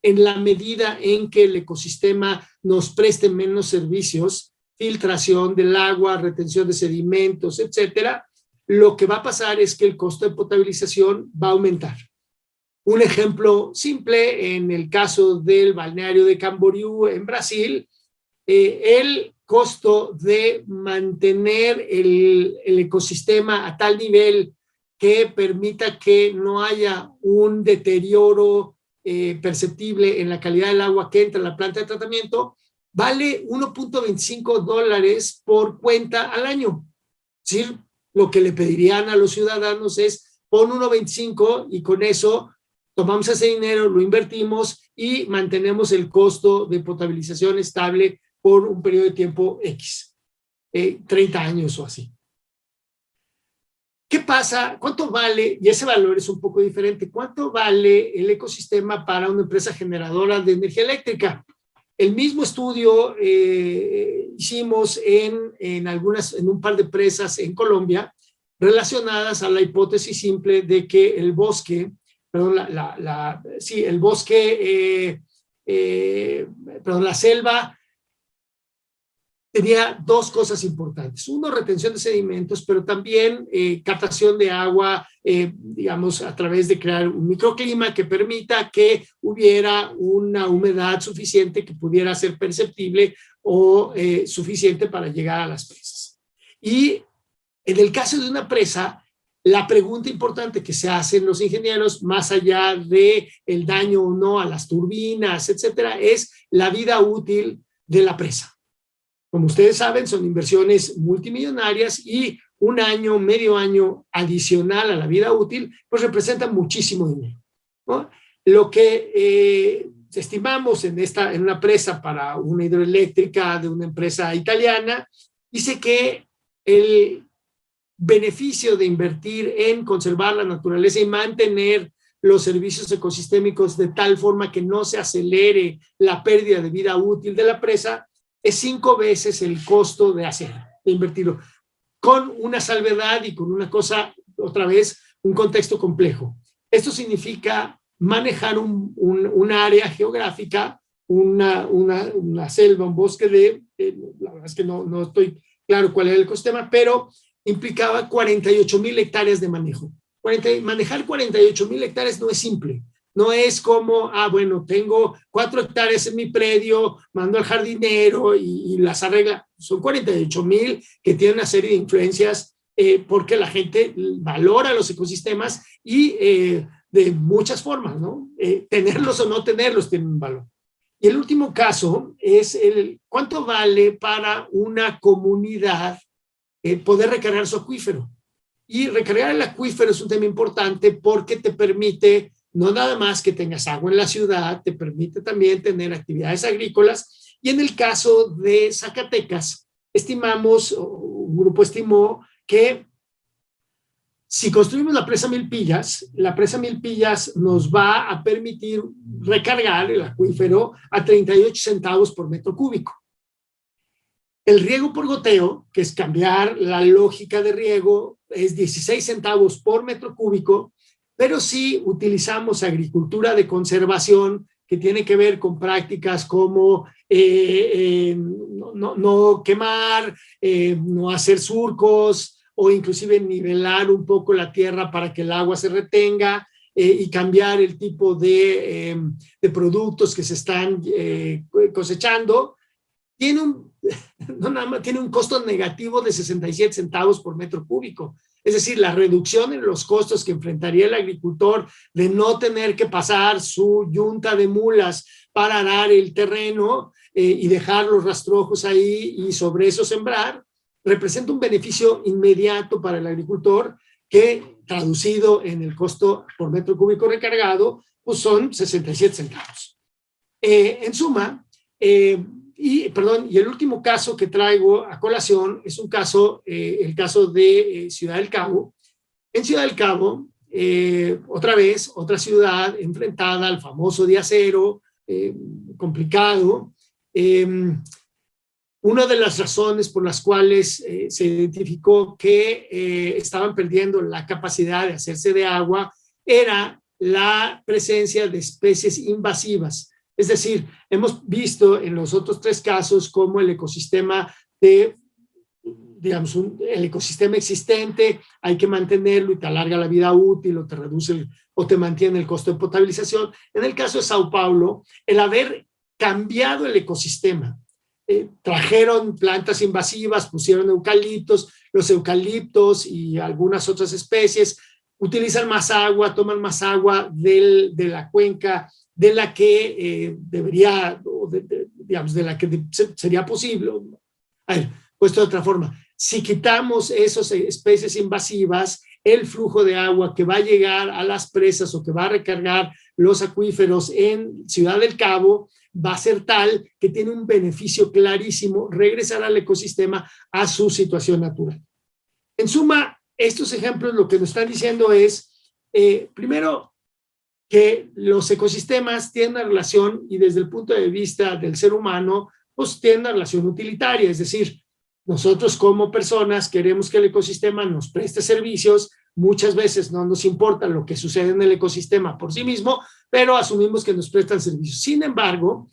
En la medida en que el ecosistema nos preste menos servicios, filtración del agua, retención de sedimentos, etcétera, lo que va a pasar es que el costo de potabilización va a aumentar. Un ejemplo simple, en el caso del balneario de Camboriú en Brasil, el costo de mantener el ecosistema a tal nivel que permita que no haya un deterioro perceptible en la calidad del agua que entra en la planta de tratamiento, vale $1.25 por cuenta al año. Es decir, lo que le pedirían a los ciudadanos es pon 1.25 y con eso tomamos ese dinero, lo invertimos y mantenemos el costo de potabilización estable por un periodo de tiempo X, 30 años o así. ¿Qué pasa? ¿Cuánto vale? Y ese valor es un poco diferente. ¿Cuánto vale el ecosistema para una empresa generadora de energía eléctrica? El mismo estudio hicimos en un par de presas en Colombia relacionadas a la hipótesis simple de que el bosque, la selva tenía dos cosas importantes. Uno, retención de sedimentos, pero también captación de agua, digamos, a través de crear un microclima que permita que hubiera una humedad suficiente que pudiera ser perceptible o suficiente para llegar a las presas. Y en el caso de una presa, la pregunta importante que se hacen los ingenieros, más allá de el daño o no a las turbinas, etcétera, es la vida útil de la presa. Como ustedes saben, son inversiones multimillonarias y un año, medio año adicional a la vida útil, pues representa muchísimo dinero, ¿no? Lo que estimamos en una presa para una hidroeléctrica de una empresa italiana, dice que el beneficio de invertir en conservar la naturaleza y mantener los servicios ecosistémicos de tal forma que no se acelere la pérdida de vida útil de la presa es 5 veces el costo de hacerlo, de invertirlo, con una salvedad y con una cosa, otra vez, un contexto complejo. Esto significa manejar un área geográfica, una selva, un bosque la verdad es que no estoy claro cuál es el ecosistema, pero implicaba 48,000 hectáreas de manejo. Manejar 48,000 hectáreas no es simple. No es como, bueno, tengo 4 hectáreas en mi predio, mando al jardinero y las arregla. Son 48,000 que tienen una serie de influencias porque la gente valora los ecosistemas y de muchas formas, ¿no? Tenerlos o no tenerlos tienen un valor. Y el último caso es cuánto vale para una comunidad poder recargar su acuífero. Y recargar el acuífero es un tema importante porque te permite no nada más que tengas agua en la ciudad, te permite también tener actividades agrícolas. Y en el caso de Zacatecas, un grupo estimó que si construimos la presa Milpillas nos va a permitir recargar el acuífero a 38 centavos por metro cúbico. El riego por goteo, que es cambiar la lógica de riego, es 16 centavos por metro cúbico, pero si utilizamos agricultura de conservación, que tiene que ver con prácticas como no quemar, no hacer surcos, o inclusive nivelar un poco la tierra para que el agua se retenga, y cambiar el tipo de productos que se están cosechando, tiene un costo negativo de 67 centavos por metro cúbico. Es decir, la reducción en los costos que enfrentaría el agricultor de no tener que pasar su yunta de mulas para arar el terreno y dejar los rastrojos ahí y sobre eso sembrar, representa un beneficio inmediato para el agricultor que, traducido en el costo por metro cúbico recargado, pues son 67 centavos. En suma, y el último caso que traigo a colación es el caso de Ciudad del Cabo. En Ciudad del Cabo, otra vez, otra ciudad enfrentada al famoso día cero, complicado. Una de las razones por las cuales se identificó que estaban perdiendo la capacidad de hacerse de agua era la presencia de especies invasivas. Es decir, hemos visto en los otros 3 casos cómo el ecosistema el ecosistema existente hay que mantenerlo y te alarga la vida útil o te reduce o te mantiene el costo de potabilización. En el caso de Sao Paulo, el haber cambiado el ecosistema, trajeron plantas invasivas, pusieron eucaliptos, los eucaliptos y algunas otras especies utilizan más agua, toman más agua de la cuenca de la que de la que sería posible. Puesto de otra forma, si quitamos esas especies invasivas, el flujo de agua que va a llegar a las presas o que va a recargar los acuíferos en Ciudad del Cabo va a ser tal que tiene un beneficio clarísimo regresar al ecosistema a su situación natural. En suma, estos ejemplos lo que nos están diciendo es, primero, que los ecosistemas tienen una relación, y desde el punto de vista del ser humano, pues tienen una relación utilitaria, es decir, nosotros como personas queremos que el ecosistema nos preste servicios, muchas veces no nos importa lo que sucede en el ecosistema por sí mismo, pero asumimos que nos prestan servicios. Sin embargo,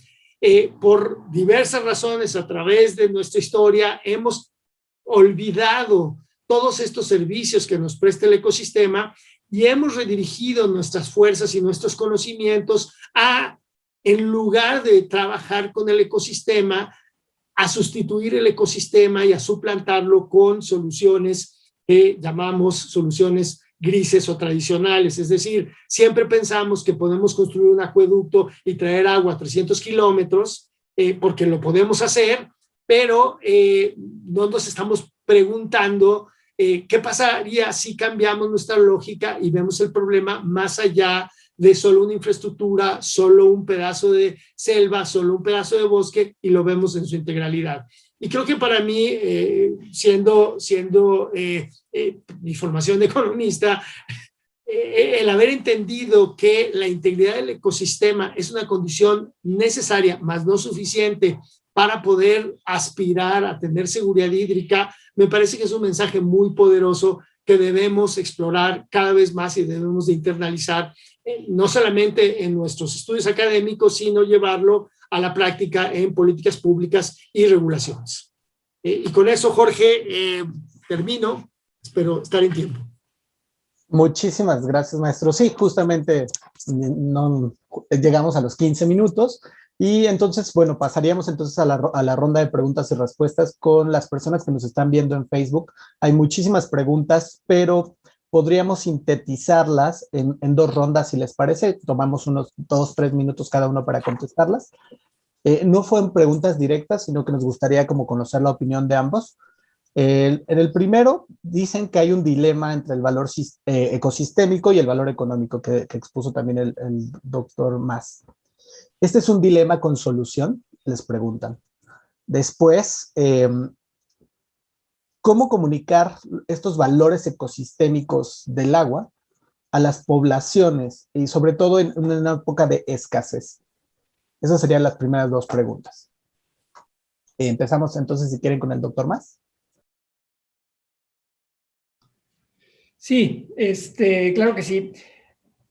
por diversas razones a través de nuestra historia hemos olvidado todos estos servicios que nos presta el ecosistema y hemos redirigido nuestras fuerzas y nuestros conocimientos en lugar de trabajar con el ecosistema, a sustituir el ecosistema y a suplantarlo con soluciones que llamamos soluciones grises o tradicionales. Es decir, siempre pensamos que podemos construir un acueducto y traer agua a 300 kilómetros, porque lo podemos hacer, pero no nos estamos preguntando qué pasaría si cambiamos nuestra lógica y vemos el problema más allá de solo una infraestructura, solo un pedazo de selva, solo un pedazo de bosque, y lo vemos en su integralidad. Y creo que para mí, siendo mi formación de economista, el haber entendido que la integridad del ecosistema es una condición necesaria, más no suficiente, para poder aspirar a tener seguridad hídrica, me parece que es un mensaje muy poderoso que debemos explorar cada vez más y debemos de internalizar, no solamente en nuestros estudios académicos, sino llevarlo a la práctica en políticas públicas y regulaciones. Y con eso, Jorge, termino. Espero estar en tiempo. Muchísimas gracias, maestro. Sí, justamente no, llegamos a los 15 minutos y entonces, bueno, pasaríamos entonces a la ronda de preguntas y respuestas con las personas que nos están viendo en Facebook. Hay muchísimas preguntas, pero podríamos sintetizarlas en 2 rondas, si les parece. Tomamos unos 2-3 minutos cada uno para contestarlas. No fueron preguntas directas, sino que nos gustaría como conocer la opinión de ambos. En el primero, dicen que hay un dilema entre el valor ecosistémico y el valor económico que expuso también el doctor Mas. ¿Este es un dilema con solución? Les preguntan. Después, ¿cómo comunicar estos valores ecosistémicos del agua a las poblaciones y sobre todo en una época de escasez? Esas serían las primeras 2 preguntas. Empezamos entonces, si quieren, con el doctor Mas. Sí, claro que sí.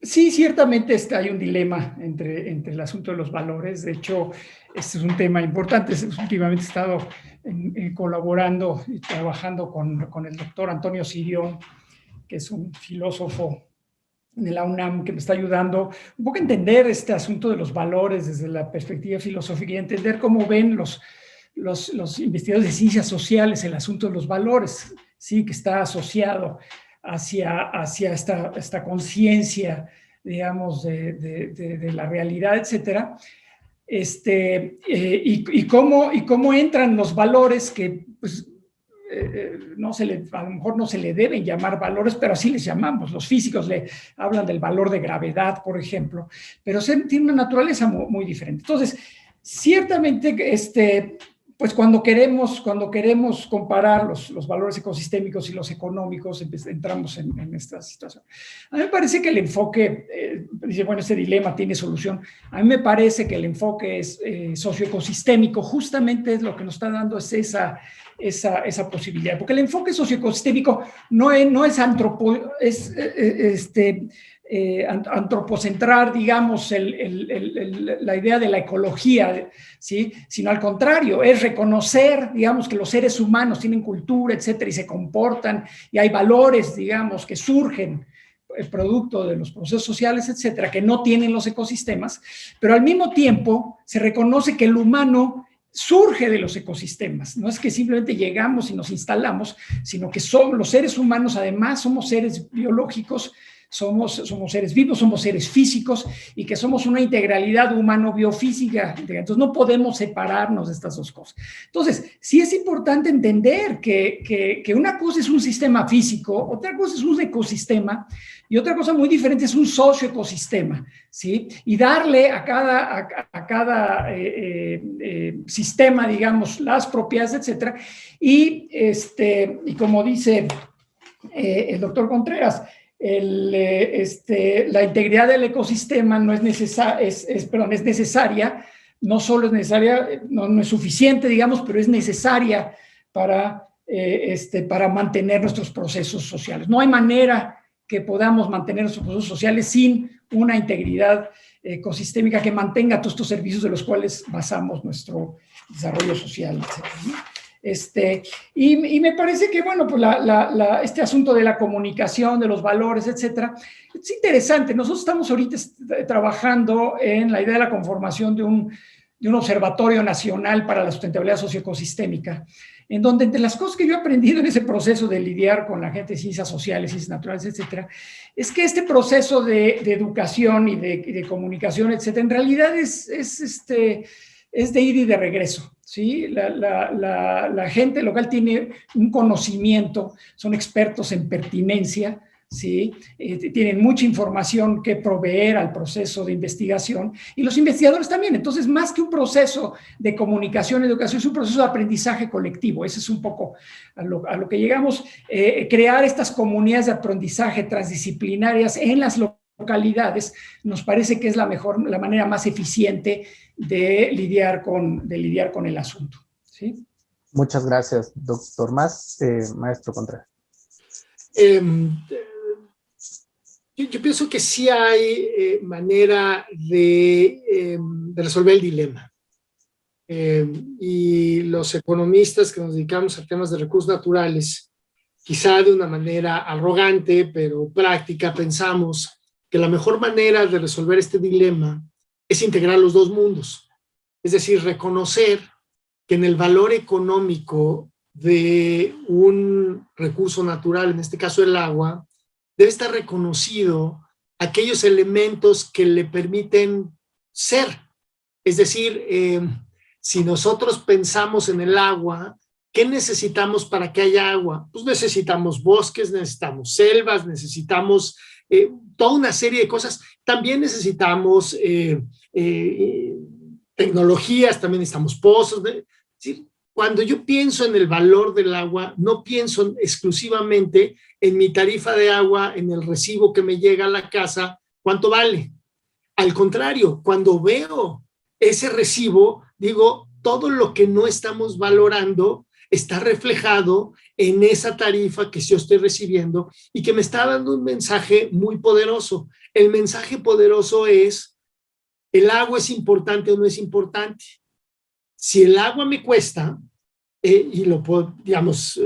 Sí, ciertamente hay un dilema entre el asunto de los valores. De hecho, este es un tema importante. Últimamente he estado colaborando y trabajando con el doctor Antonio Sirión, que es un filósofo de la UNAM, que me está ayudando un poco a entender este asunto de los valores desde la perspectiva filosófica y entender cómo ven los investigadores de ciencias sociales el asunto de los valores, sí, que está asociado hacia esta conciencia, digamos, de la realidad, etcétera. Y cómo entran los valores que, pues, a lo mejor no se le deben llamar valores, pero así les llamamos. Los físicos le hablan del valor de gravedad, por ejemplo, pero tiene una naturaleza muy, muy diferente. Entonces, ciertamente, pues cuando queremos comparar los valores ecosistémicos y los económicos, entramos en esta situación. A mí me parece que el enfoque, dice, bueno, este dilema tiene solución. A mí me parece que el enfoque es socioecosistémico, justamente es lo que nos está dando es esa posibilidad, porque el enfoque socioecosistémico no es antropocentrar, digamos, la idea de la ecología, ¿sí? Sino al contrario, es reconocer, digamos, que los seres humanos tienen cultura, etcétera, y se comportan, y hay valores, digamos, que surgen producto de los procesos sociales, etcétera, que no tienen los ecosistemas, pero al mismo tiempo se reconoce que el humano surge de los ecosistemas. No es que simplemente llegamos y nos instalamos, sino que somos los seres humanos, además somos seres biológicos, somos seres vivos, somos seres físicos y que somos una integralidad humano-biofísica. Entonces no podemos separarnos de estas 2 cosas. Entonces, sí es importante entender que una cosa es un sistema físico, otra cosa es un ecosistema y otra cosa muy diferente es un socioecosistema, ¿sí? Y darle a cada sistema, digamos, las propiedades, etcétera. Y como dice el doctor Contreras, la integridad del ecosistema no es necesaria, no solo es necesaria, no es suficiente, digamos, pero es necesaria para mantener nuestros procesos sociales. No hay manera que podamos mantener nuestros procesos sociales sin una integridad ecosistémica que mantenga todos estos servicios de los cuales basamos nuestro desarrollo social, etcétera, ¿no? Y me parece que, bueno, pues este asunto de la comunicación, de los valores, etcétera, es interesante. Nosotros estamos ahorita trabajando en la idea de la conformación de un observatorio nacional para la sustentabilidad socioecosistémica, en donde entre las cosas que yo he aprendido en ese proceso de lidiar con la gente de ciencias sociales, ciencias naturales, etcétera, es que este proceso de educación y de comunicación, etcétera, en realidad es de ida y de regreso. ¿Sí? La gente local tiene un conocimiento, son expertos en pertinencia, ¿sí? Tienen mucha información que proveer al proceso de investigación y los investigadores también. Entonces, más que un proceso de comunicación y educación, es un proceso de aprendizaje colectivo. Ese es un poco a lo que llegamos. Crear estas comunidades de aprendizaje transdisciplinarias en las localidades nos parece que es la manera más eficiente de lidiar con el asunto, ¿sí? Muchas gracias, doctor Mas. Maestro Contreras. Yo pienso que sí hay manera de resolver el dilema. Y los economistas que nos dedicamos a temas de recursos naturales, quizá de una manera arrogante, pero práctica, pensamos que la mejor manera de resolver este dilema es integrar los dos mundos. Es decir, reconocer que en el valor económico de un recurso natural, en este caso el agua, debe estar reconocido aquellos elementos que le permiten ser. Es decir, si nosotros pensamos en el agua, ¿qué necesitamos para que haya agua? Pues necesitamos bosques, necesitamos selvas, necesitamos toda una serie de cosas. También necesitamos tecnologías, también necesitamos pozos. Es decir, cuando yo pienso en el valor del agua, no pienso exclusivamente en mi tarifa de agua, en el recibo que me llega a la casa, cuánto vale. Al contrario, cuando veo ese recibo, digo, todo lo que no estamos valorando está reflejado en esa tarifa que yo estoy recibiendo y que me está dando un mensaje muy poderoso. El mensaje poderoso es, ¿el agua es importante o no es importante? Si el agua me cuesta, y lo puedo, digamos,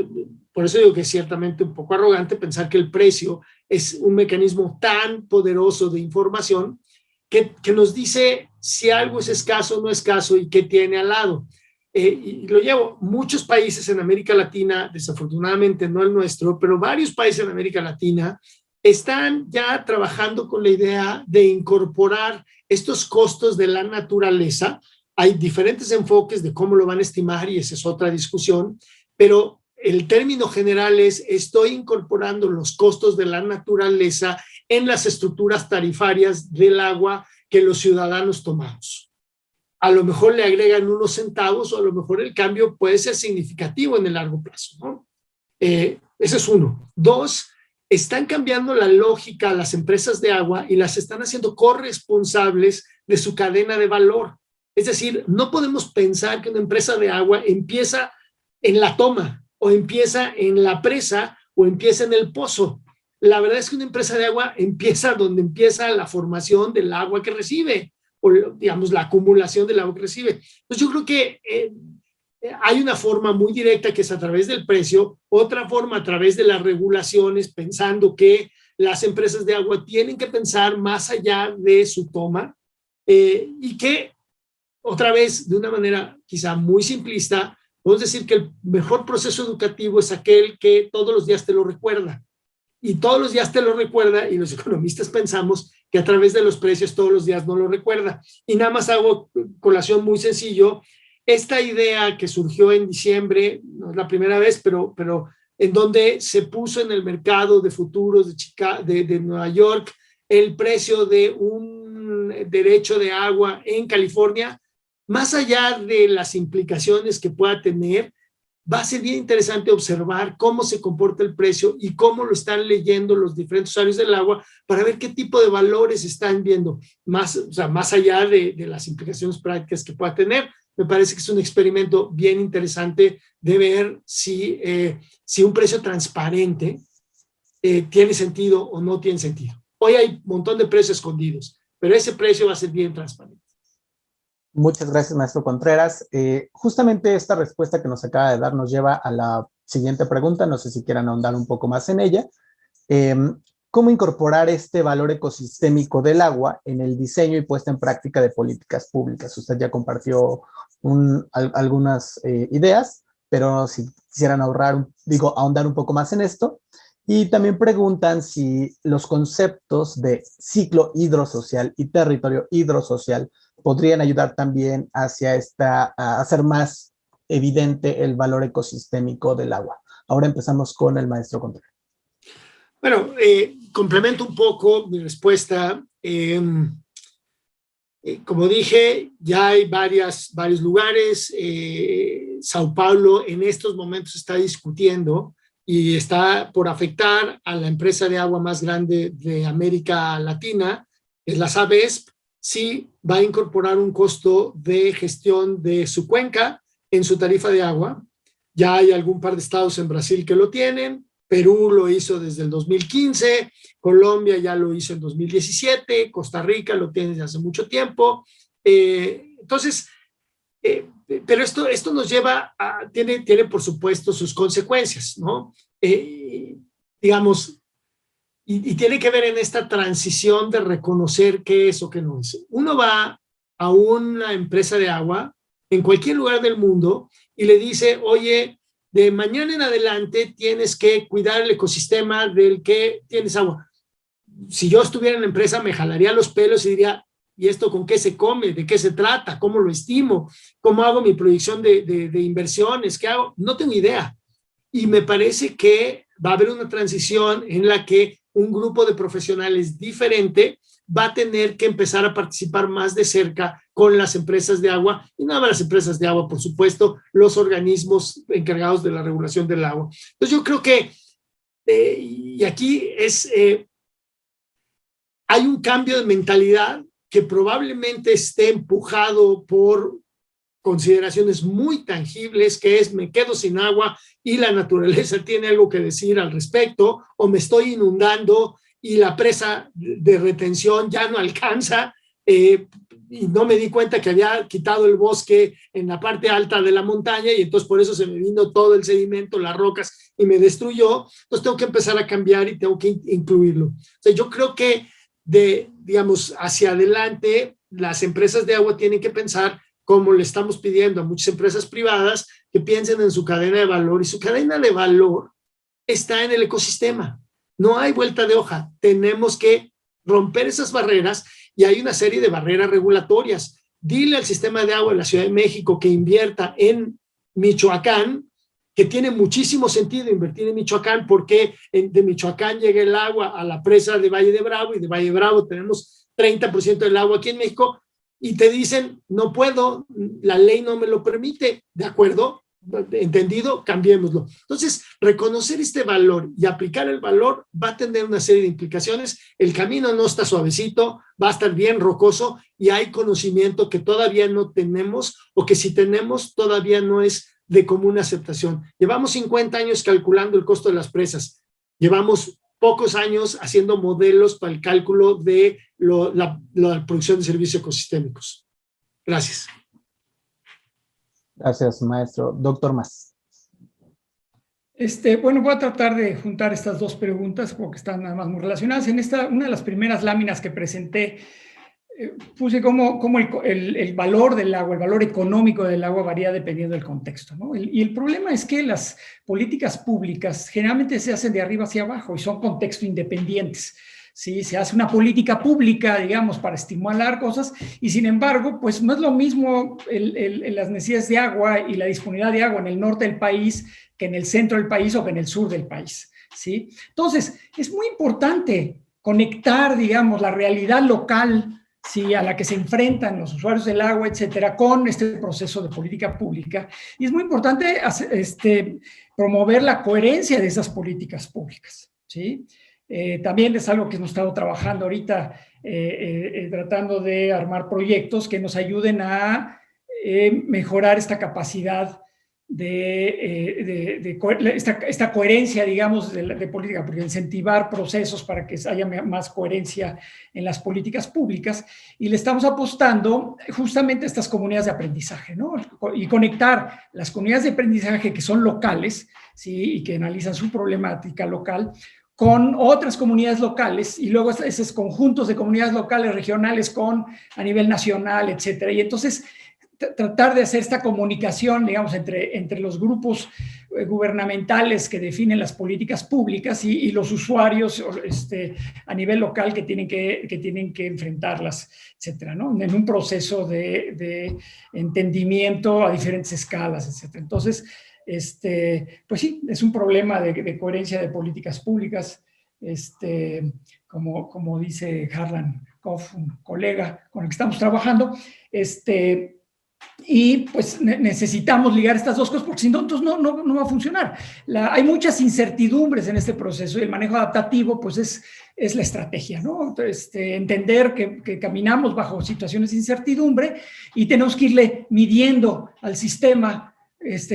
por eso digo que es ciertamente un poco arrogante pensar que el precio es un mecanismo tan poderoso de información que nos dice si algo es escaso o no escaso y qué tiene al lado. Y lo llevo, muchos países en América Latina, desafortunadamente no el nuestro, pero varios países en América Latina están ya trabajando con la idea de incorporar estos costos de la naturaleza. Hay diferentes enfoques de cómo lo van a estimar y esa es otra discusión, pero el término general es: estoy incorporando los costos de la naturaleza en las estructuras tarifarias del agua que los ciudadanos tomamos. A lo mejor le agregan unos centavos o a lo mejor el cambio puede ser significativo en el largo plazo, ¿no? Ese es uno. Dos, están cambiando la lógica a las empresas de agua y las están haciendo corresponsables de su cadena de valor. Es decir, no podemos pensar que una empresa de agua empieza en la toma o empieza en la presa o empieza en el pozo. La verdad es que una empresa de agua empieza donde empieza la formación del agua que recibe o, digamos, la acumulación del agua que recibe. Entonces yo creo que hay una forma muy directa que es a través del precio, otra forma a través de las regulaciones, pensando que las empresas de agua tienen que pensar más allá de su toma y que, otra vez, de una manera quizá muy simplista, podemos decir que el mejor proceso educativo es aquel que todos los días te lo recuerda. Y todos los días te lo recuerda, y los economistas pensamos que a través de los precios todos los días no lo recuerda. Y nada más hago colación muy sencillo. Esta idea que surgió en diciembre, no es la primera vez, pero en donde se puso en el mercado de futuros de Nueva York el precio de un derecho de agua en California, más allá de las implicaciones que pueda tener, va a ser bien interesante observar cómo se comporta el precio y cómo lo están leyendo los diferentes usuarios del agua para ver qué tipo de valores están viendo, más allá de las implicaciones prácticas que pueda tener. Me parece que es un experimento bien interesante de ver si un precio transparente tiene sentido o no tiene sentido. Hoy hay un montón de precios escondidos, pero ese precio va a ser bien transparente. Muchas gracias, maestro Contreras. Justamente esta respuesta que nos acaba de dar nos lleva a la siguiente pregunta. No sé si quieran ahondar un poco más en ella. ¿Cómo incorporar este valor ecosistémico del agua en el diseño y puesta en práctica de políticas públicas? Usted ya compartió algunas ideas, pero si quisieran ahondar un poco más en esto. Y también preguntan si los conceptos de ciclo hidrosocial y territorio hidrosocial podrían ayudar también a hacer más evidente el valor ecosistémico del agua. Ahora empezamos con el maestro Contreras. Bueno, complemento un poco mi respuesta. Como dije, ya hay varios lugares. Sao Paulo en estos momentos está discutiendo y está por afectar a la empresa de agua más grande de América Latina, es la Sabesp. Sí va a incorporar un costo de gestión de su cuenca en su tarifa de agua. Ya hay algún par de estados en Brasil que lo tienen. Perú lo hizo desde el 2015, Colombia ya lo hizo en 2017, Costa Rica lo tiene desde hace mucho tiempo. Entonces, pero esto nos lleva a, tiene por supuesto sus consecuencias, ¿no? Digamos, y tiene que ver en esta transición de reconocer qué es o qué no es. Uno va a una empresa de agua en cualquier lugar del mundo y le dice, oye, de mañana en adelante tienes que cuidar el ecosistema del que tienes agua. Si yo estuviera en la empresa me jalaría los pelos y diría, ¿y esto con qué se come? ¿De qué se trata? ¿Cómo lo estimo? ¿Cómo hago mi proyección de inversiones? ¿Qué hago? No tengo idea. Y me parece que va a haber una transición en la que un grupo de profesionales diferente va a tener que empezar a participar más de cerca con las empresas de agua, y no las empresas de agua, por supuesto, los organismos encargados de la regulación del agua. Entonces yo creo que, y aquí hay un cambio de mentalidad que probablemente esté empujado por consideraciones muy tangibles, que es me quedo sin agua y la naturaleza tiene algo que decir al respecto, o me estoy inundando y la presa de retención ya no alcanza, y no me di cuenta que había quitado el bosque en la parte alta de la montaña y entonces por eso se me vino todo el sedimento, las rocas y me destruyó. Entonces tengo que empezar a cambiar y tengo que incluirlo. O sea, yo creo que digamos, hacia adelante las empresas de agua tienen que pensar como le estamos pidiendo a muchas empresas privadas, que piensen en su cadena de valor, y su cadena de valor está en el ecosistema. No hay vuelta de hoja. Tenemos que romper esas barreras, y hay una serie de barreras regulatorias. Dile al sistema de agua de la Ciudad de México que invierta en Michoacán, que tiene muchísimo sentido invertir en Michoacán, porque de Michoacán llega el agua a la presa de Valle de Bravo, y de Valle de Bravo tenemos 30% del agua aquí en México, y te dicen, no puedo, la ley no me lo permite. ¿De acuerdo? Entendido, cambiémoslo. Entonces, reconocer este valor y aplicar el valor va a tener una serie de implicaciones. El camino no está suavecito, va a estar bien rocoso, y hay conocimiento que todavía no tenemos, o que si tenemos todavía no es de común aceptación. Llevamos 50 años calculando el costo de las presas. Llevamos pocos años haciendo modelos para el cálculo de la producción de servicios ecosistémicos. Gracias. Gracias, maestro. Doctor Mas. Bueno, voy a tratar de juntar estas dos preguntas porque están nada más muy relacionadas. Una de las primeras láminas que presenté, puse cómo el valor del agua, el valor económico del agua varía dependiendo del contexto, ¿no? Y el problema es que las políticas públicas generalmente se hacen de arriba hacia abajo y son contexto independientes. ¿Sí? Se hace una política pública, digamos, para estimular cosas, y sin embargo, pues no es lo mismo las necesidades de agua y la disponibilidad de agua en el norte del país que en el centro del país o que en el sur del país, ¿sí? Entonces, es muy importante conectar, digamos, la realidad local, ¿sí?, a la que se enfrentan los usuarios del agua, etcétera, con este proceso de política pública. Y es muy importante promover la coherencia de esas políticas públicas, ¿sí? También es algo que hemos estado trabajando ahorita, tratando de armar proyectos que nos ayuden a mejorar esta capacidad esta coherencia, digamos, de política, porque incentivar procesos para que haya más coherencia en las políticas públicas, y le estamos apostando justamente a estas comunidades de aprendizaje, ¿no? Y conectar las comunidades de aprendizaje que son locales, ¿sí?, y que analizan su problemática local, con otras comunidades locales, y luego esos conjuntos de comunidades locales, regionales, a nivel nacional, etcétera. Y entonces tratar de hacer esta comunicación, digamos, entre los grupos gubernamentales que definen las políticas públicas y los usuarios a nivel local que tienen que enfrentarlas, etcétera, ¿no? En un proceso de entendimiento a diferentes escalas, etcétera. Entonces, pues sí, es un problema de coherencia de políticas públicas. como dice Harlan Koff, un colega con el que estamos trabajando, y pues necesitamos ligar estas dos cosas porque si no, entonces no va a funcionar. Hay muchas incertidumbres en este proceso y el manejo adaptativo pues es la estrategia, ¿no? Entonces, entender que caminamos bajo situaciones de incertidumbre y tenemos que irle midiendo al sistema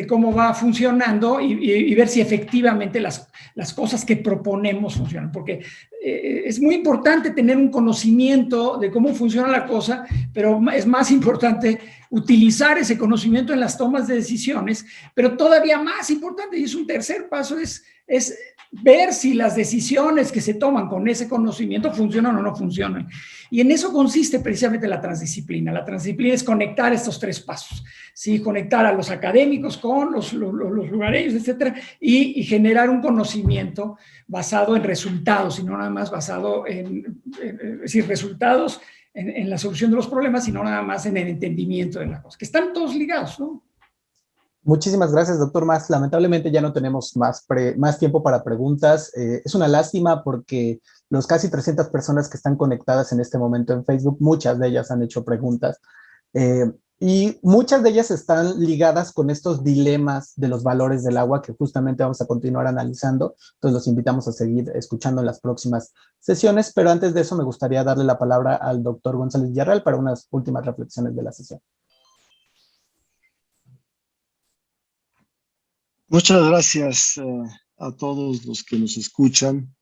cómo va funcionando y ver si efectivamente las cosas que proponemos funcionan, porque es muy importante tener un conocimiento de cómo funciona la cosa, pero es más importante utilizar ese conocimiento en las tomas de decisiones, pero todavía más importante, y es un tercer paso, es ver si las decisiones que se toman con ese conocimiento funcionan o no funcionan. Y en eso consiste precisamente la transdisciplina. La transdisciplina es conectar estos tres pasos, ¿sí? Conectar a los académicos con los lugareños, etcétera, y generar un conocimiento basado en resultados, y no nada más basado es decir, resultados en la solución de los problemas, sino nada más en el entendimiento de las cosas, que están todos ligados, ¿no? Muchísimas gracias, doctor Mas. Lamentablemente ya no tenemos más tiempo para preguntas. Es una lástima porque los casi 300 personas que están conectadas en este momento en Facebook, muchas de ellas han hecho preguntas. Y muchas de ellas están ligadas con estos dilemas de los valores del agua que justamente vamos a continuar analizando. Entonces los invitamos a seguir escuchando en las próximas sesiones, pero antes de eso me gustaría darle la palabra al doctor González Villarreal para unas últimas reflexiones de la sesión. Muchas gracias a todos los que nos escuchan.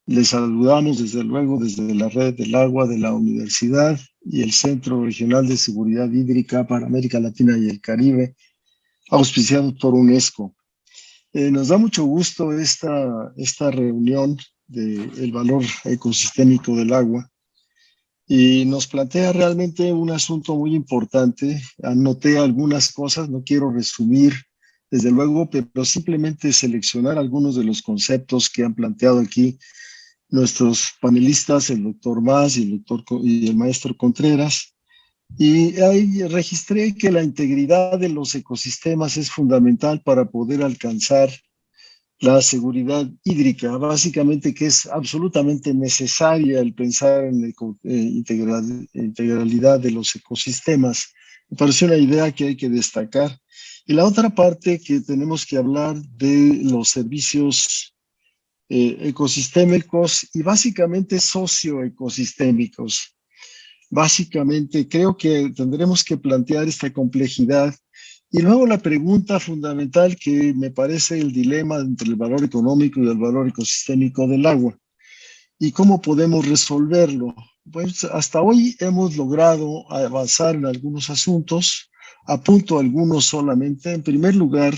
Les saludamos desde luego desde la Red del Agua de la Universidad y el Centro Regional de Seguridad Hídrica para América Latina y el Caribe, auspiciado por UNESCO. Nos da mucho gusto esta reunión del valor ecosistémico del agua y nos plantea realmente un asunto muy importante. Anoté algunas cosas, no quiero resumir desde luego, pero simplemente seleccionar algunos de los conceptos que han planteado aquí nuestros panelistas, el doctor Mas y el maestro Contreras. Y ahí registré que la integridad de los ecosistemas es fundamental para poder alcanzar la seguridad hídrica, básicamente que es absolutamente necesaria el pensar en la integralidad de los ecosistemas. Me parece una idea que hay que destacar. Y la otra parte que tenemos que hablar de los servicios ecosistémicos y básicamente socioecosistémicos. Básicamente creo que tendremos que plantear esta complejidad. Y luego la pregunta fundamental que me parece el dilema entre el valor económico y el valor ecosistémico del agua. ¿Y cómo podemos resolverlo? Pues hasta hoy hemos logrado avanzar en algunos asuntos. Apunto algunos solamente. En primer lugar,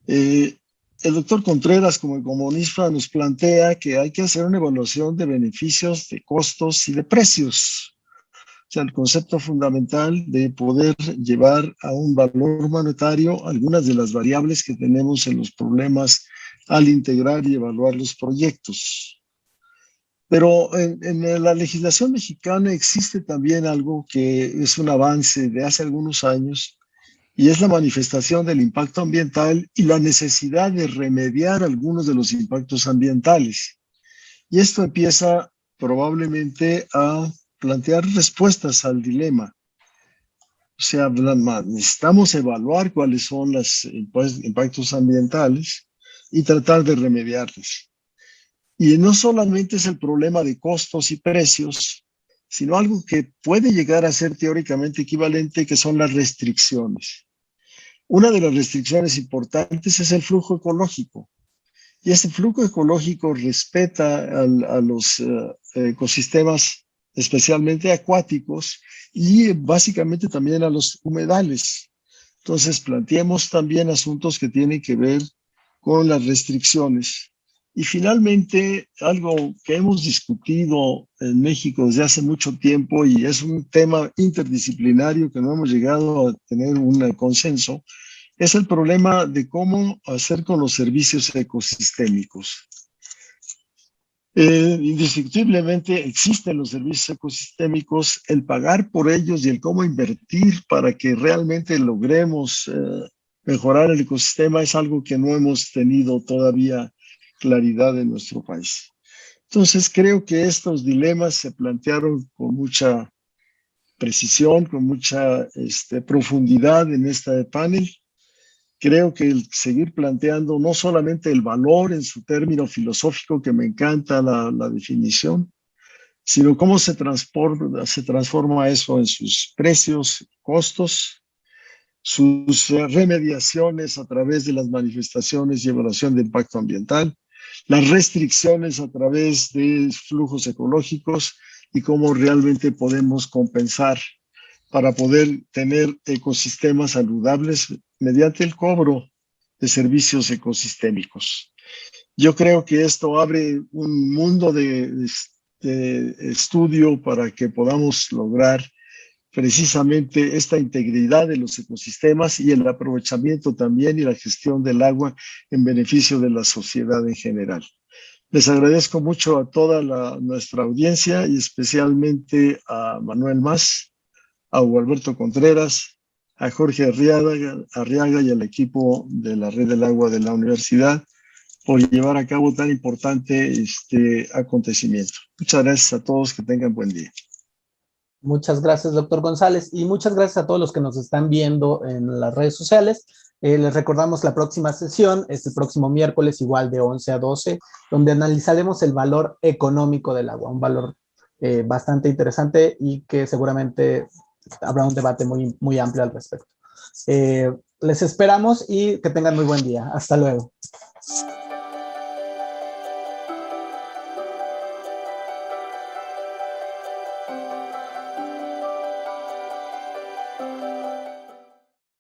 el doctor Contreras, como economista, nos plantea que hay que hacer una evaluación de beneficios, de costos y de precios. O sea, el concepto fundamental de poder llevar a un valor monetario algunas de las variables que tenemos en los problemas al integrar y evaluar los proyectos. Pero en la legislación mexicana existe también algo que es un avance de hace algunos años y es la manifestación del impacto ambiental y la necesidad de remediar algunos de los impactos ambientales. Y esto empieza probablemente a plantear respuestas al dilema. O sea, necesitamos evaluar cuáles son los impactos ambientales y tratar de remediarlos. Y no solamente es el problema de costos y precios, sino algo que puede llegar a ser teóricamente equivalente, que son las restricciones. Una de las restricciones importantes es el flujo ecológico. Y este flujo ecológico respeta a los ecosistemas, especialmente acuáticos, y básicamente también a los humedales. Entonces, planteemos también asuntos que tienen que ver con las restricciones. Y finalmente, algo que hemos discutido en México desde hace mucho tiempo y es un tema interdisciplinario que no hemos llegado a tener un consenso, es el problema de cómo hacer con los servicios ecosistémicos. Indiscutiblemente existen los servicios ecosistémicos, el pagar por ellos y el cómo invertir para que realmente logremos mejorar el ecosistema es algo que no hemos tenido todavía claridad en nuestro país. Entonces creo que estos dilemas se plantearon con mucha precisión, con mucha profundidad en este panel. Creo que el seguir planteando no solamente el valor en su término filosófico, que me encanta la definición, sino cómo se transforma eso en sus precios, costos, sus remediaciones a través de las manifestaciones y evaluación de impacto ambiental, las restricciones a través de flujos ecológicos y cómo realmente podemos compensar para poder tener ecosistemas saludables mediante el cobro de servicios ecosistémicos. Yo creo que esto abre un mundo de estudio para que podamos lograr precisamente esta integridad de los ecosistemas y el aprovechamiento también y la gestión del agua en beneficio de la sociedad en general. Les agradezco mucho a toda nuestra audiencia y especialmente a Manuel Mas, a Hugo Alberto Contreras, a Jorge Arriaga y al equipo de la Red del Agua de la Universidad por llevar a cabo tan importante acontecimiento. Muchas gracias a todos, que tengan buen día. Muchas gracias, doctor González, y muchas gracias a todos los que nos están viendo en las redes sociales. Les recordamos la próxima sesión, es el próximo miércoles, igual de 11 a 12, donde analizaremos el valor económico del agua, un valor bastante interesante y que seguramente habrá un debate muy, muy amplio al respecto. Les esperamos y que tengan muy buen día. Hasta luego.